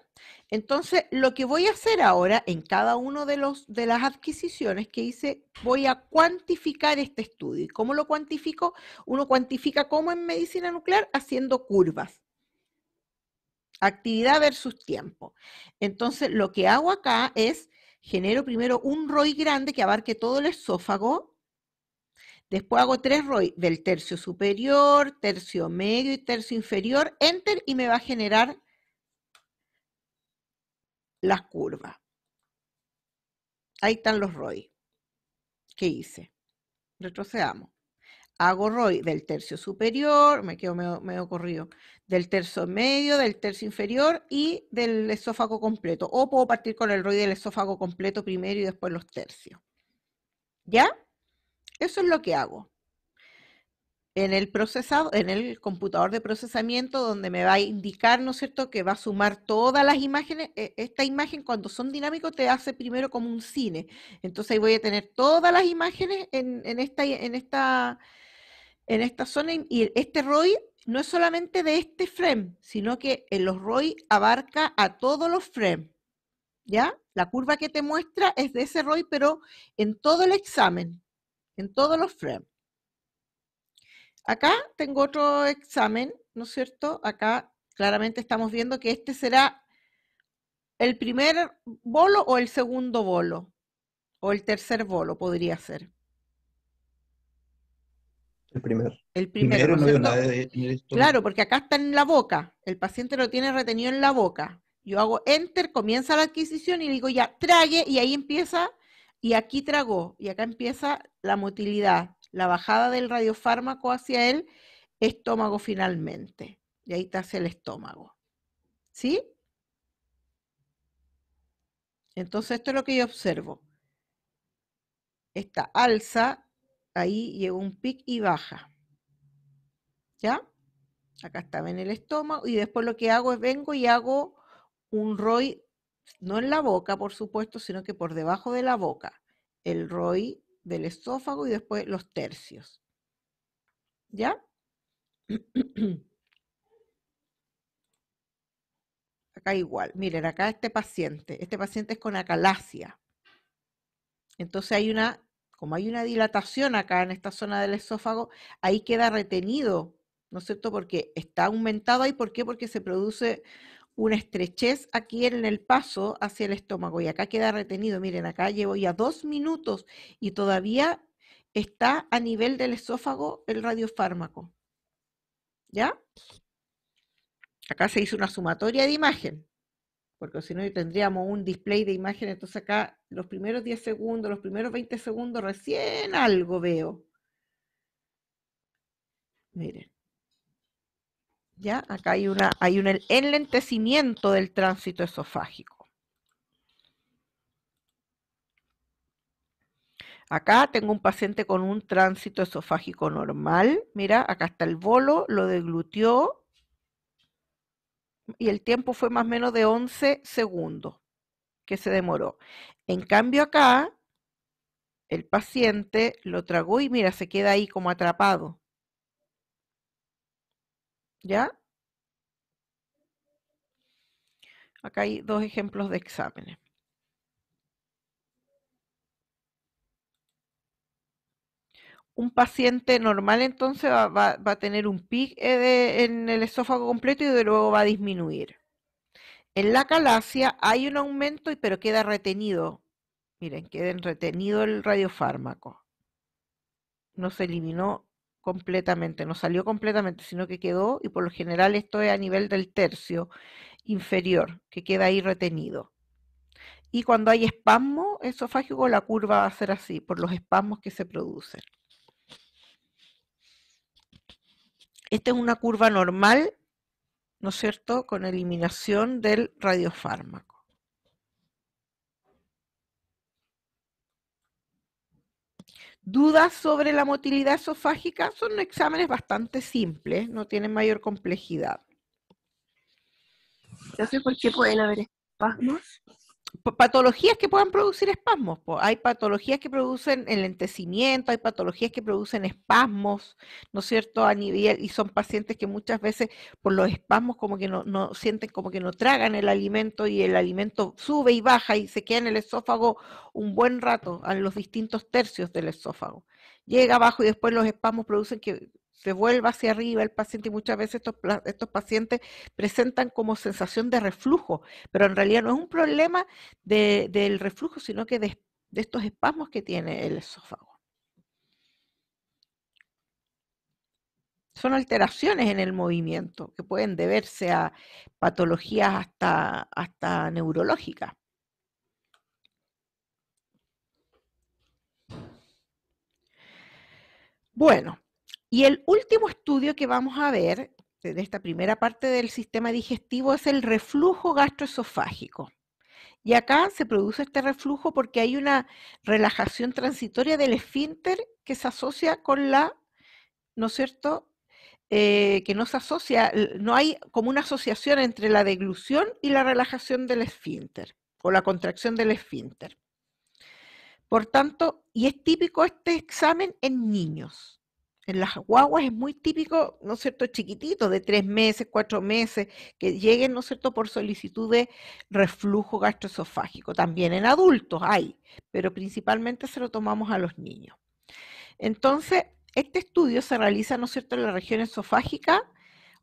Entonces, lo que voy a hacer ahora en cada uno de las adquisiciones que hice, voy a cuantificar este estudio. ¿Y cómo lo cuantifico? Uno cuantifica como en medicina nuclear haciendo curvas. Actividad versus tiempo. Entonces, lo que hago acá es, genero primero un ROI grande que abarque todo el esófago. Después hago 3 ROI del tercio superior, tercio medio y tercio inferior. Enter y me va a generar las curvas. Ahí están los ROI que hice. Retrocedamos. hago ROI del tercio superior, me quedo medio corrido, del tercio medio, del tercio inferior y del esófago completo. O puedo partir con el ROI del esófago completo primero y después los tercios. ¿Ya? Eso es lo que hago. En el computador de procesamiento, donde me va a indicar, ¿no es cierto?, que va a sumar todas las imágenes. Esta imagen, cuando son dinámicos, te hace primero como un cine. Entonces ahí voy a tener todas las imágenes en esta zona, y este ROI no es solamente de este frame, sino que en los ROI abarca a todos los frames. ¿Ya? La curva que te muestra es de ese ROI, pero en todo el examen, en todos los frames. Acá tengo otro examen, ¿no es cierto? Acá claramente estamos viendo que este será el primer bolo o el segundo bolo, o el tercer bolo podría ser. El primero. El primero, Primero ¿no no es veo cierto? nada en el estómago. Claro, porque acá está en la boca, el paciente lo tiene retenido en la boca. Yo hago enter, comienza la adquisición y digo ya, trague, y ahí empieza, y aquí tragó, y acá empieza la motilidad, la bajada del radiofármaco hacia el estómago finalmente. Y ahí está hacia el estómago. ¿Sí? Entonces esto es lo que yo observo. Esta alza, ahí llegó un pic y baja. ¿Ya? Acá estaba en el estómago, y después lo que hago es vengo y hago un ROI, no en la boca, por supuesto, sino que por debajo de la boca. El ROI del esófago y después los tercios. ¿Ya? Acá igual. Miren, acá este paciente es con acalasia. Entonces como hay una dilatación acá en esta zona del esófago, ahí queda retenido, ¿no es cierto? Porque está aumentado ahí. ¿Por qué? Porque se produce una estrechez aquí en el paso hacia el estómago, y acá queda retenido. Miren, acá llevo ya 2 minutos y todavía está a nivel del esófago el radiofármaco. ¿Ya? Acá se hizo una sumatoria de imagen, porque si no tendríamos un display de imagen. Entonces acá los primeros 10 segundos, los primeros 20 segundos, recién algo veo. Miren. ¿Ya? Acá hay un enlentecimiento del tránsito esofágico. Acá tengo un paciente con un tránsito esofágico normal. Mira, acá está el bolo, lo deglutió y el tiempo fue más o menos de 11 segundos que se demoró. En cambio acá, el paciente lo tragó y mira, se queda ahí como atrapado. ¿Ya? Acá hay 2 ejemplos de exámenes. Un paciente normal entonces va a tener un pic en el esófago completo y de luego va a disminuir. En la acalasia hay un aumento, pero queda retenido. Miren, queda retenido el radiofármaco. No se eliminó completamente, no salió completamente, sino que quedó, y por lo general esto es a nivel del tercio inferior, que queda ahí retenido. Y cuando hay espasmo esofágico, la curva va a ser así, por los espasmos que se producen. Esta es una curva normal, ¿no es cierto?, con eliminación del radiofármaco. ¿Dudas sobre la motilidad esofágica? Son exámenes bastante simples, no tienen mayor complejidad. No sé por qué pueden haber espasmos. Patologías que puedan producir espasmos. Hay patologías que producen enlentecimiento, hay patologías que producen espasmos, ¿no es cierto?, a nivel, y son pacientes que muchas veces por los espasmos como que no sienten, como que no tragan el alimento, y el alimento sube y baja y se queda en el esófago un buen rato, en los distintos tercios del esófago. Llega abajo y después los espasmos producen que se vuelva hacia arriba el paciente, y muchas veces estos pacientes presentan como sensación de reflujo, pero en realidad no es un problema del reflujo, sino que de estos espasmos que tiene el esófago. Son alteraciones en el movimiento que pueden deberse a patologías hasta neurológicas. Bueno, Y el último estudio que vamos a ver de esta primera parte del sistema digestivo es el reflujo gastroesofágico. Y acá se produce este reflujo porque hay una relajación transitoria del esfínter que se asocia con la, ¿no es cierto?, que no se asocia, no hay como una asociación entre la deglución y la relajación del esfínter, o la contracción del esfínter. Por tanto, y es típico este examen en niños. En las guaguas es muy típico, ¿no es cierto?, chiquititos, de 3 meses, 4 meses, que lleguen, ¿no es cierto?, por solicitud de reflujo gastroesofágico. También en adultos hay, pero principalmente se lo tomamos a los niños. Entonces, este estudio se realiza, ¿no es cierto?, en la región esofágica,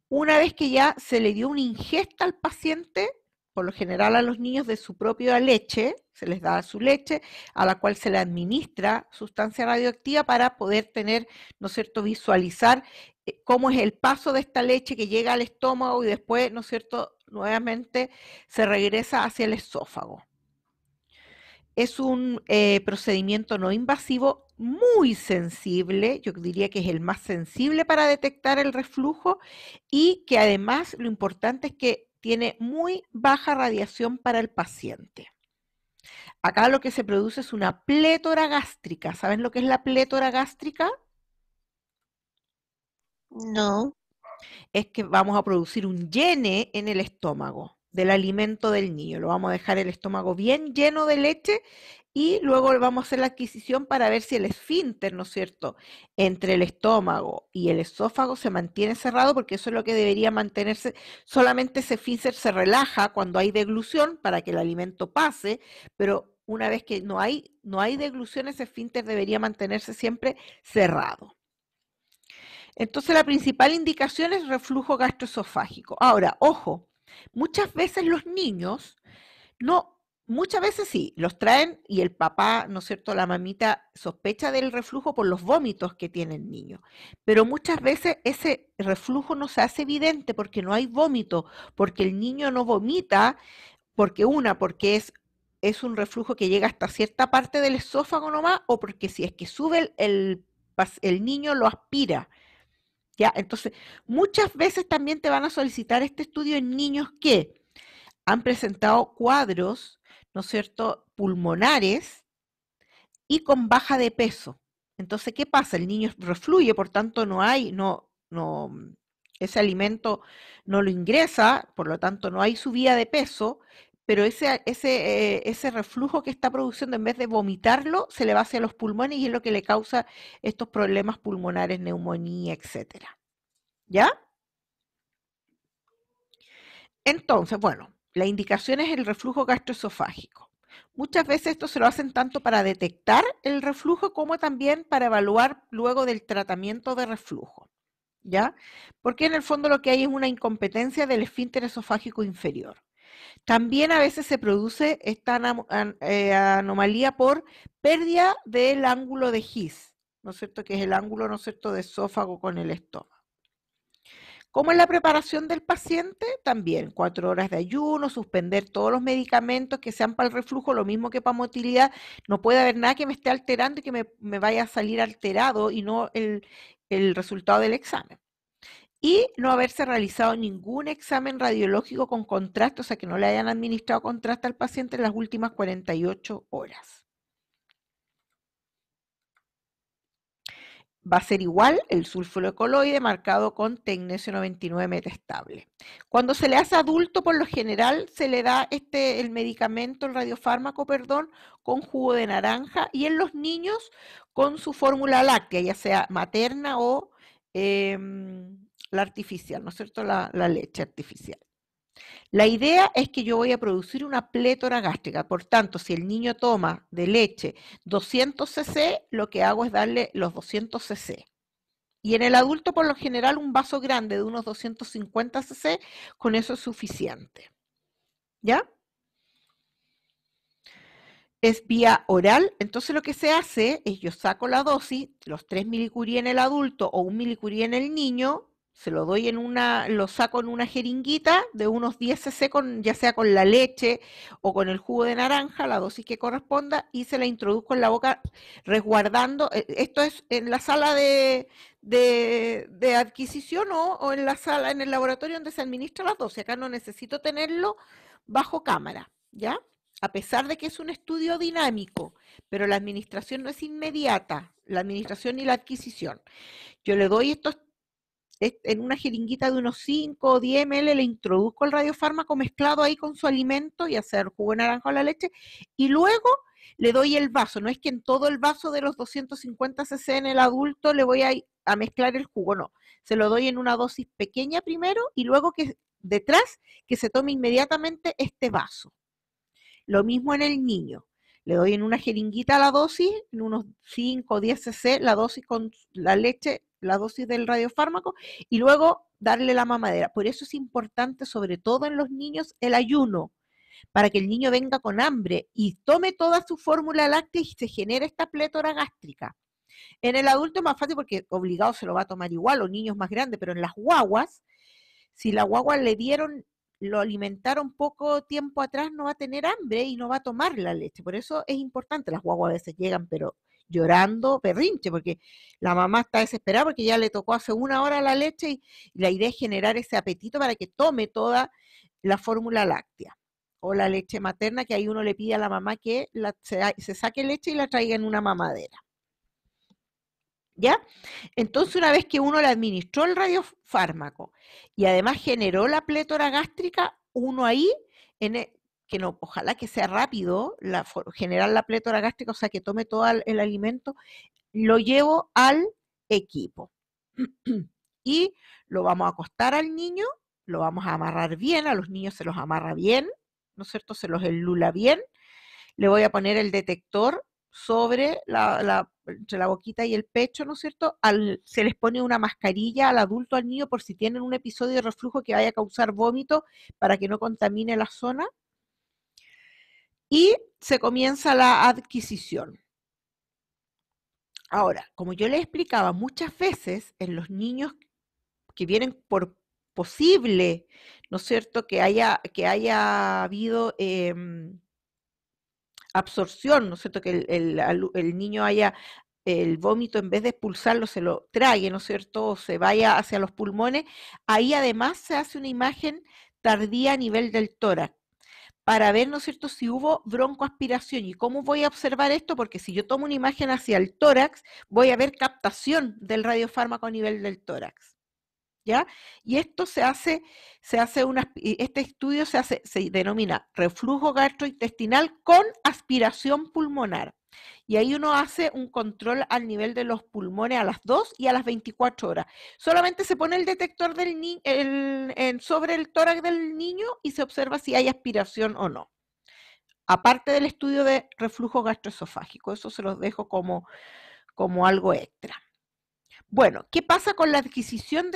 una vez que ya se le dio una ingesta al paciente, por lo general a los niños de su propia leche, se les da su leche, a la cual se le administra sustancia radioactiva para poder tener, ¿no es cierto?, visualizar cómo es el paso de esta leche que llega al estómago y después, ¿no es cierto?, nuevamente se regresa hacia el esófago. Es un procedimiento no invasivo muy sensible, yo diría que es el más sensible para detectar el reflujo y que además lo importante es que tiene muy baja radiación para el paciente. Acá lo que se produce es una plétora gástrica. ¿Saben lo que es la plétora gástrica? No. Es que vamos a producir un llene en el estómago del alimento del niño. Lo vamos a dejar el estómago bien lleno de leche y luego vamos a hacer la adquisición para ver si el esfínter, ¿no es cierto?, entre el estómago y el esófago se mantiene cerrado, porque eso es lo que debería mantenerse. Solamente ese esfínter se relaja cuando hay deglución para que el alimento pase, pero una vez que no hay deglución, ese esfínter debería mantenerse siempre cerrado. Entonces la principal indicación es reflujo gastroesofágico. Ahora, ojo, muchas veces los niños muchas veces sí, los traen y el papá, ¿no es cierto?, la mamita sospecha del reflujo por los vómitos que tiene el niño. Pero muchas veces ese reflujo no se hace evidente porque no hay vómito, porque el niño no vomita, porque es un reflujo que llega hasta cierta parte del esófago nomás, o porque si es que sube el niño lo aspira. ¿Ya? Entonces, muchas veces también te van a solicitar este estudio en niños que han presentado cuadros, ¿no es cierto?, pulmonares y con baja de peso. Entonces, ¿qué pasa? El niño refluye, por tanto ese alimento no lo ingresa, por lo tanto no hay subida de peso, pero ese reflujo que está produciendo, en vez de vomitarlo, se le va hacia los pulmones y es lo que le causa estos problemas pulmonares, neumonía, etcétera. ¿Ya? Entonces, bueno, la indicación es el reflujo gastroesofágico. Muchas veces esto se lo hacen tanto para detectar el reflujo como también para evaluar luego del tratamiento de reflujo, ¿ya? Porque en el fondo lo que hay es una incompetencia del esfínter esofágico inferior. También a veces se produce esta anomalía por pérdida del ángulo de His, ¿no es cierto?, que es el ángulo, ¿no es cierto?, de esófago con el estómago. ¿Cómo es la preparación del paciente? También 4 horas de ayuno, suspender todos los medicamentos que sean para el reflujo, lo mismo que para motilidad. No puede haber nada que me esté alterando y que me vaya a salir alterado y no el resultado del examen. Y no haberse realizado ningún examen radiológico con contraste, o sea, que no le hayan administrado contraste al paciente en las últimas 48 horas. Va a ser igual el sulfuro coloide marcado con tecnesio 99 metastable. Cuando se le hace adulto, por lo general, se le da el medicamento, el radiofármaco, perdón, con jugo de naranja, y en los niños con su fórmula láctea, ya sea materna o la artificial, ¿no es cierto?, la leche artificial. La idea es que yo voy a producir una plétora gástrica, por tanto, si el niño toma de leche 200 cc, lo que hago es darle los 200 cc. Y en el adulto, por lo general, un vaso grande de unos 250 cc, con eso es suficiente. ¿Ya? Es vía oral, entonces lo que se hace es yo saco la dosis, los 3 milicurie en el adulto o 1 milicurie en el niño, se lo doy lo saco en una jeringuita de unos 10 cc, ya sea con la leche o con el jugo de naranja, la dosis que corresponda, y se la introduzco en la boca resguardando. Esto es en la sala de adquisición o en la sala, en el laboratorio donde se administra las dosis. Acá no necesito tenerlo bajo cámara, ¿ya? A pesar de que es un estudio dinámico, pero la administración no es inmediata, la administración ni la adquisición. Yo le doy estos en una jeringuita de unos 5 o 10 ml, le introduzco el radiofármaco mezclado ahí con su alimento, ya sea el jugo de naranja o la leche, y luego le doy el vaso. No es que en todo el vaso de los 250 cc en el adulto le voy a mezclar el jugo, no. Se lo doy en una dosis pequeña primero y luego que detrás que se tome inmediatamente este vaso. Lo mismo en el niño. Le doy en una jeringuita la dosis, en unos 5 o 10 cc, la dosis con la leche, la dosis del radiofármaco, y luego darle la mamadera. Por eso es importante, sobre todo en los niños, el ayuno, para que el niño venga con hambre y tome toda su fórmula láctea y se genere esta plétora gástrica. En el adulto es más fácil porque obligado se lo va a tomar igual, los niños más grandes, pero en las guaguas, si la guagua lo alimentaron poco tiempo atrás, no va a tener hambre y no va a tomar la leche. Por eso es importante. Las guaguas a veces llegan, pero llorando, berrinche, porque la mamá está desesperada porque ya le tocó hace 1 hora la leche y la idea es generar ese apetito para que tome toda la fórmula láctea o la leche materna, que ahí uno le pide a la mamá que se saque leche y la traiga en una mamadera. ¿Ya? Entonces, una vez que uno le administró el radiofármaco y además generó la plétora gástrica, uno ahí, que no, ojalá que sea rápido generar la plétora gástrica, o sea, que tome todo el alimento, lo llevo al equipo. Y lo vamos a acostar al niño, lo vamos a amarrar bien, a los niños se los amarra bien, ¿no es cierto? Se los enlula bien. Le voy a poner el detector sobre entre la boquita y el pecho, ¿no es cierto? Se les pone una mascarilla al adulto, al niño, por si tienen un episodio de reflujo que vaya a causar vómito para que no contamine la zona. Y se comienza la adquisición. Ahora, como yo les explicaba, muchas veces en los niños que vienen por posible, ¿no es cierto?, que haya habido absorción, ¿no es cierto?, que el niño haya el vómito, en vez de expulsarlo, se lo trague, ¿no es cierto?, o se vaya hacia los pulmones. Ahí además se hace una imagen tardía a nivel del tórax para ver, ¿no es cierto?, si hubo broncoaspiración. ¿Y cómo voy a observar esto? Porque si yo tomo una imagen hacia el tórax, voy a ver captación del radiofármaco a nivel del tórax. ¿Ya? Y esto este estudio se denomina reflujo gastrointestinal con aspiración pulmonar. Y ahí uno hace un control al nivel de los pulmones a las 2 y a las 24 horas. Solamente se pone el detector sobre el tórax del niño y se observa si hay aspiración o no. Aparte del estudio de reflujo gastroesofágico, eso se los dejo como algo extra. Bueno, ¿qué pasa con la adquisición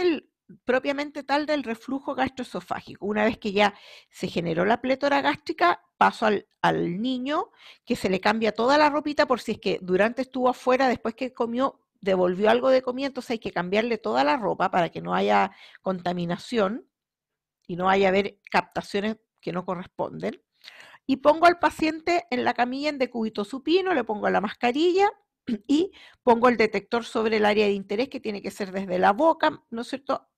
propiamente tal del reflujo gastroesofágico? Una vez que ya se generó la plétora gástrica, paso al niño, que se le cambia toda la ropita por si es que durante estuvo afuera, después que comió, devolvió algo de comida, entonces hay que cambiarle toda la ropa para que no haya contaminación y no haya captaciones que no corresponden. Y pongo al paciente en la camilla en decúbito supino, le pongo la mascarilla y pongo el detector sobre el área de interés, que tiene que ser desde la boca, ¿no es cierto?,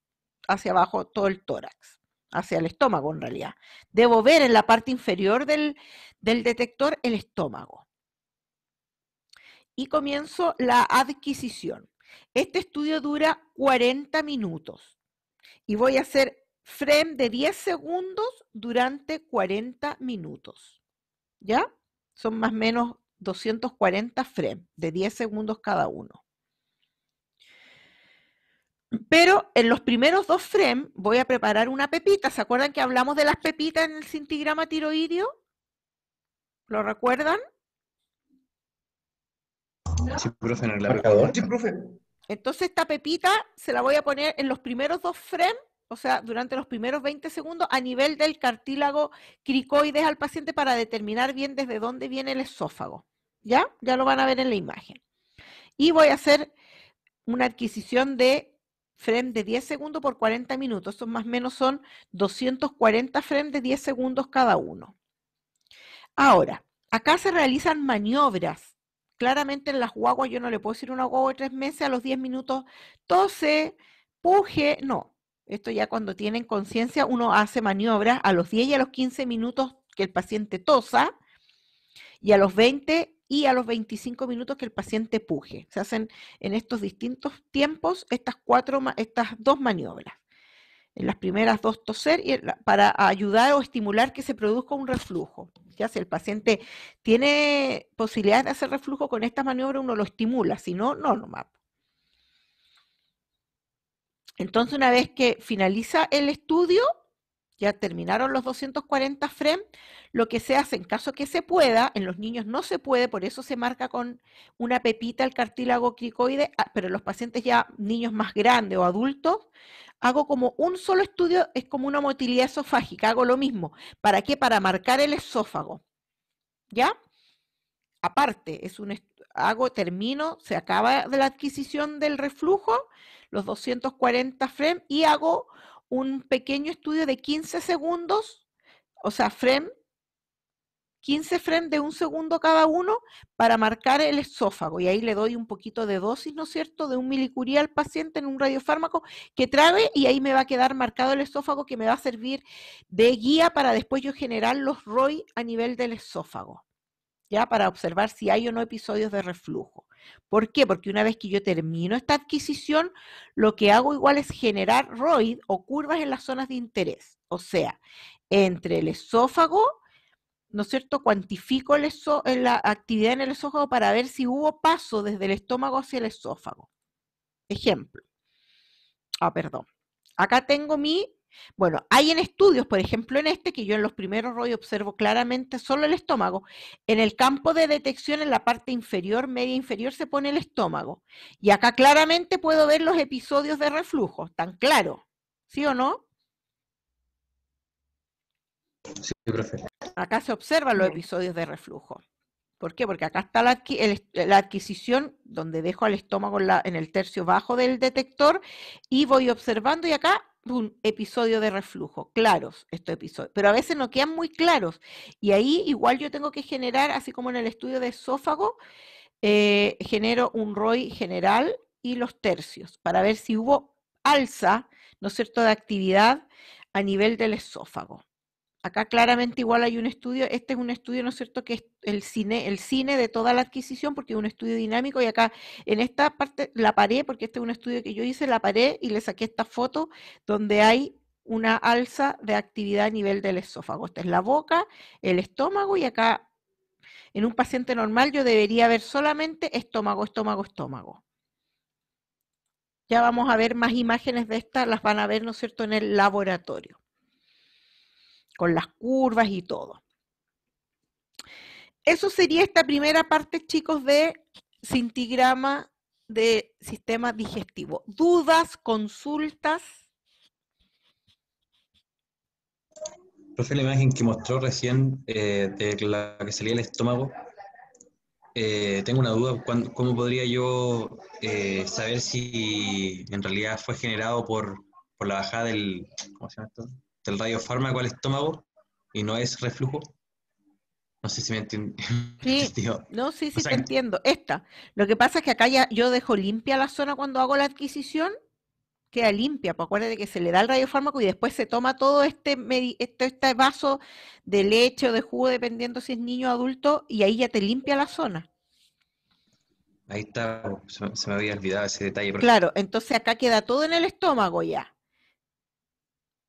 hacia abajo todo el tórax, hacia el estómago en realidad. Debo ver en la parte inferior del detector el estómago. Y comienzo la adquisición. Este estudio dura 40 minutos y voy a hacer frame de 10 segundos durante 40 minutos. ¿Ya? Son más o menos 240 frames de 10 segundos cada uno. Pero en los primeros 2 frames voy a preparar una pepita. ¿Se acuerdan que hablamos de las pepitas en el cintigrama tiroideo? ¿Lo recuerdan? Sí, profe, en el marcador. Sí, profe. Entonces esta pepita se la voy a poner en los primeros 2 frames, o sea, durante los primeros 20 segundos a nivel del cartílago cricoides al paciente para determinar bien desde dónde viene el esófago. ¿Ya? Ya lo van a ver en la imagen. Y voy a hacer una adquisición de frame de 10 segundos por 40 minutos. Eso más o menos son 240 frames de 10 segundos cada uno. Ahora, acá se realizan maniobras. Claramente en las guaguas yo no le puedo decir a una guagua de 3 meses a los 10 minutos tose, puje, no. Esto ya cuando tienen conciencia uno hace maniobras a los 10 y a los 15 minutos que el paciente tosa y a los 20 y a los 25 minutos que el paciente puje. Se hacen en estos distintos tiempos estas dos maniobras. En las primeras dos toser para ayudar o estimular que se produzca un reflujo. Ya si el paciente tiene posibilidad de hacer reflujo con estas maniobras, uno lo estimula, si no, no nomás. Entonces, una vez que finaliza el estudio, ya terminaron los 240 frames, lo que se hace en caso que se pueda, en los niños no se puede, por eso se marca con una pepita el cartílago cricoide, pero en los pacientes ya niños más grandes o adultos, hago como un solo estudio, es como una motilidad esofágica, hago lo mismo. ¿Para qué? Para marcar el esófago. ¿Ya? Aparte, termino, se acaba de la adquisición del reflujo, los 240 frames, y hago un pequeño estudio de 15 segundos, o sea, 15 frames de 1 segundo cada uno para marcar el esófago. Y ahí le doy un poquito de dosis, ¿no es cierto?, de 1 milicurie al paciente en un radiofármaco que trague y ahí me va a quedar marcado el esófago que me va a servir de guía para después yo generar los ROI a nivel del esófago, ¿ya? Para observar si hay o no episodios de reflujo. ¿Por qué? Porque una vez que yo termino esta adquisición, lo que hago igual es generar ROI o curvas en las zonas de interés. O sea, entre el esófago, ¿no es cierto?, cuantifico la actividad en el esófago para ver si hubo paso desde el estómago hacia el esófago. Ejemplo. Perdón. Acá tengo bueno, hay en estudios, por ejemplo en este, que yo en los primeros ROI observo claramente solo el estómago. En el campo de detección, en la parte inferior, media inferior, se pone el estómago. Y acá claramente puedo ver los episodios de reflujo. ¿Tan claro? ¿Sí o no? Sí, profe. Acá se observan los episodios de reflujo. ¿Por qué? Porque acá está la adquisición, donde dejo al estómago en el tercio bajo del detector y voy observando, y acá un episodio de reflujo, claros estos episodios, pero a veces no quedan muy claros, y ahí igual yo tengo que generar, así como en el estudio de esófago, genero un ROI general y los tercios, para ver si hubo alza, ¿no es cierto?, de actividad a nivel del esófago. Acá claramente igual hay un estudio, este es un estudio, ¿no es cierto?, que es el cine de toda la adquisición, porque es un estudio dinámico, y acá en esta parte la paré, porque este es un estudio que yo hice, la paré y le saqué esta foto donde hay una alza de actividad a nivel del esófago. Esta es la boca, el estómago, y acá en un paciente normal yo debería ver solamente estómago, estómago, estómago. Ya vamos a ver más imágenes de estas, las van a ver, ¿no es cierto?, en el laboratorio, con las curvas y todo. Eso sería esta primera parte, chicos, de cintigrama de sistema digestivo. ¿Dudas, consultas? Profe, la imagen que mostró recién de la que salía el estómago, tengo una duda, ¿cómo podría yo saber si en realidad fue generado por la bajada ¿cómo se llama esto?, del radiofármaco al estómago y no es reflujo? No sé si me entiendo. Sí, no, sí, O sea, te entiendo. Lo que pasa es que acá ya yo dejo limpia la zona cuando hago la adquisición, queda limpia, pues acuérdate que se le da el radiofármaco y después se toma todo este vaso de leche o de jugo, dependiendo si es niño o adulto, y ahí ya te limpia la zona. ahí está, se me había olvidado ese detalle. Profe. Claro, entonces acá queda todo en el estómago ya.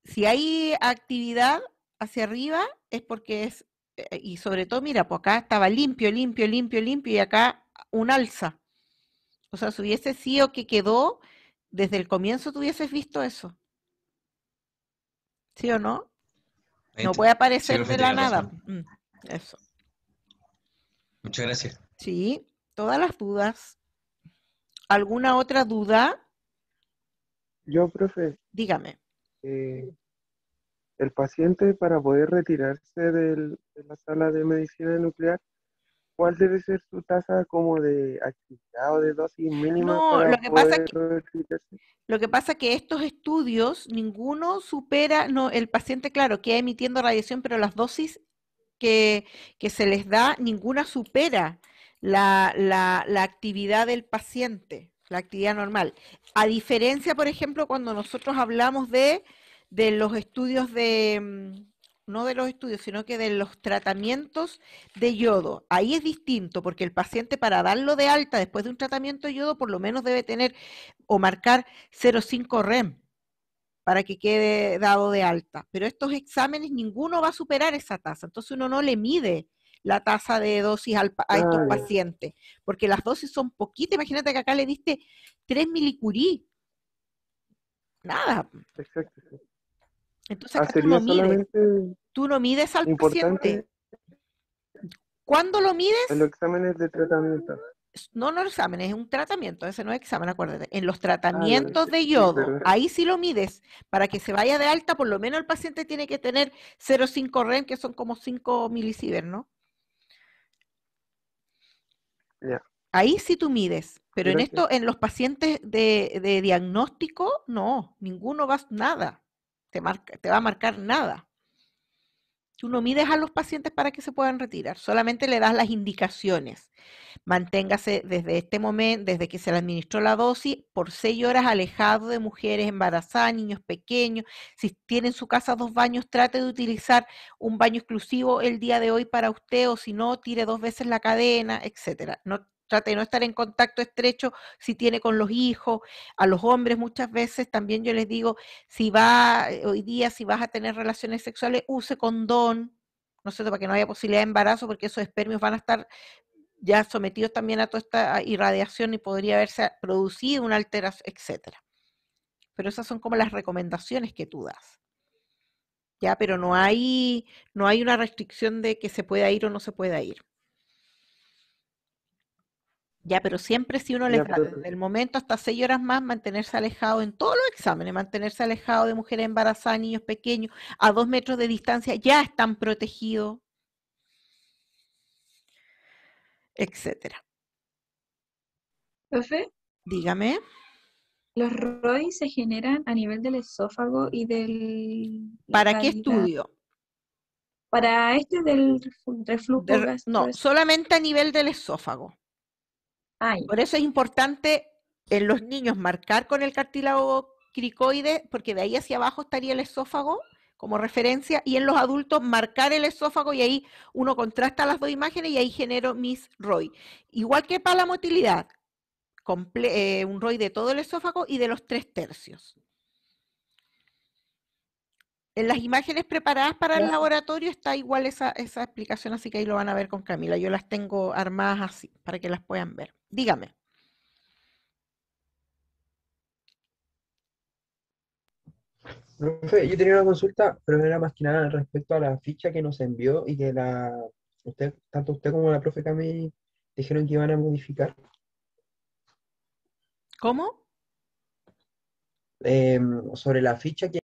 Si hay actividad hacia arriba es porque es, y sobre todo, mira, pues acá estaba limpio, limpio, limpio, limpio, y acá un alza. O sea, si hubiese sido que quedó, desde el comienzo tú hubieses visto eso. ¿Sí o no? No puede aparecer profe, de la tiene nada. razón. Eso. Muchas gracias. Sí, todas las dudas. ¿Alguna otra duda? Yo, profe, Dígame. el paciente, para poder retirarse de la sala de medicina nuclear, ¿cuál debe ser su tasa como de actividad o de dosis mínima No, para lo que pasa poder que verificarse? Lo que pasa que estos estudios, ninguno supera, no, el paciente, claro, queda emitiendo radiación, pero las dosis que se les da, ninguna supera la actividad del paciente, la actividad normal. A diferencia, por ejemplo, cuando nosotros hablamos de los estudios no de los estudios, sino que de los tratamientos de yodo. Ahí es distinto, porque el paciente para darlo de alta después de un tratamiento de yodo, por lo menos debe tener o marcar 0,5 REM para que quede dado de alta. Pero estos exámenes, ninguno va a superar esa tasa. Entonces uno no le mide la tasa de dosis a estos Ah, ya, pacientes, porque las dosis son poquitas. Imagínate que acá le diste 3 milicurí, nada. exacto. Sí. Entonces Ah, acá sería solamente tú no mides al paciente. importante ¿Cuándo lo en mides? los exámenes de tratamiento. No, no exámenes, es un tratamiento, ese no es examen, acuérdate. En los Ah, ya, tratamientos de sí, yodo, verdad. ahí sí lo mides. Para que se vaya de alta, por lo menos el paciente tiene que tener 0,5 REM, que son como 5 milisievert, ¿no? Ya, Ahí sí tú mides, pero gracias. en los pacientes de diagnóstico, no, ninguno va, nada, te va a marcar nada. Tú no mides a los pacientes para que se puedan retirar, solamente le das las indicaciones. Manténgase desde este momento, desde que se le administró la dosis, por 6 horas alejado de mujeres embarazadas, niños pequeños. Si tiene en su casa 2 baños, trate de utilizar un baño exclusivo el día de hoy para usted, o si no, tire 2 veces la cadena, etcétera. No, trate de no estar en contacto estrecho si tiene con los hijos. A los hombres muchas veces también yo les digo, hoy día, si vas a tener relaciones sexuales, use condón, ¿no es cierto? Para que no haya posibilidad de embarazo, porque esos espermios van a estar ya sometidos también a toda esta irradiación y podría haberse producido una alteración, etcétera. Pero esas son como las recomendaciones que tú das. Ya, pero no hay una restricción de que se pueda ir o no se pueda ir. Ya, pero siempre si uno les Ya, da profe. desde el momento hasta 6 horas más, mantenerse alejado en todos los exámenes, mantenerse alejado de mujeres embarazadas, niños pequeños, a 2 metros de distancia, ya están protegidos, etcétera. Profe, Dígame, los ROI se generan a nivel del esófago y de la ¿para qué cavidad. estudio? Para este del reflujo No, gastroesofágico. solamente a nivel del esófago. Ay, Por eso es importante en los niños marcar con el cartílago cricoide, porque de ahí hacia abajo estaría el esófago como referencia, y en los adultos marcar el esófago, y ahí uno contrasta las dos imágenes y ahí genero mis ROI. Igual que para la motilidad, un ROI de todo el esófago y de los 3/3. En las imágenes preparadas para el laboratorio está igual esa explicación, así que ahí lo van a ver con Camila. Yo las tengo armadas así, para que las puedan ver. Dígame. Profe, yo tenía una consulta, pero era más que nada respecto a la ficha que nos envió y que tanto usted como la profe Cami dijeron que iban a modificar. ¿Cómo? Sobre la ficha que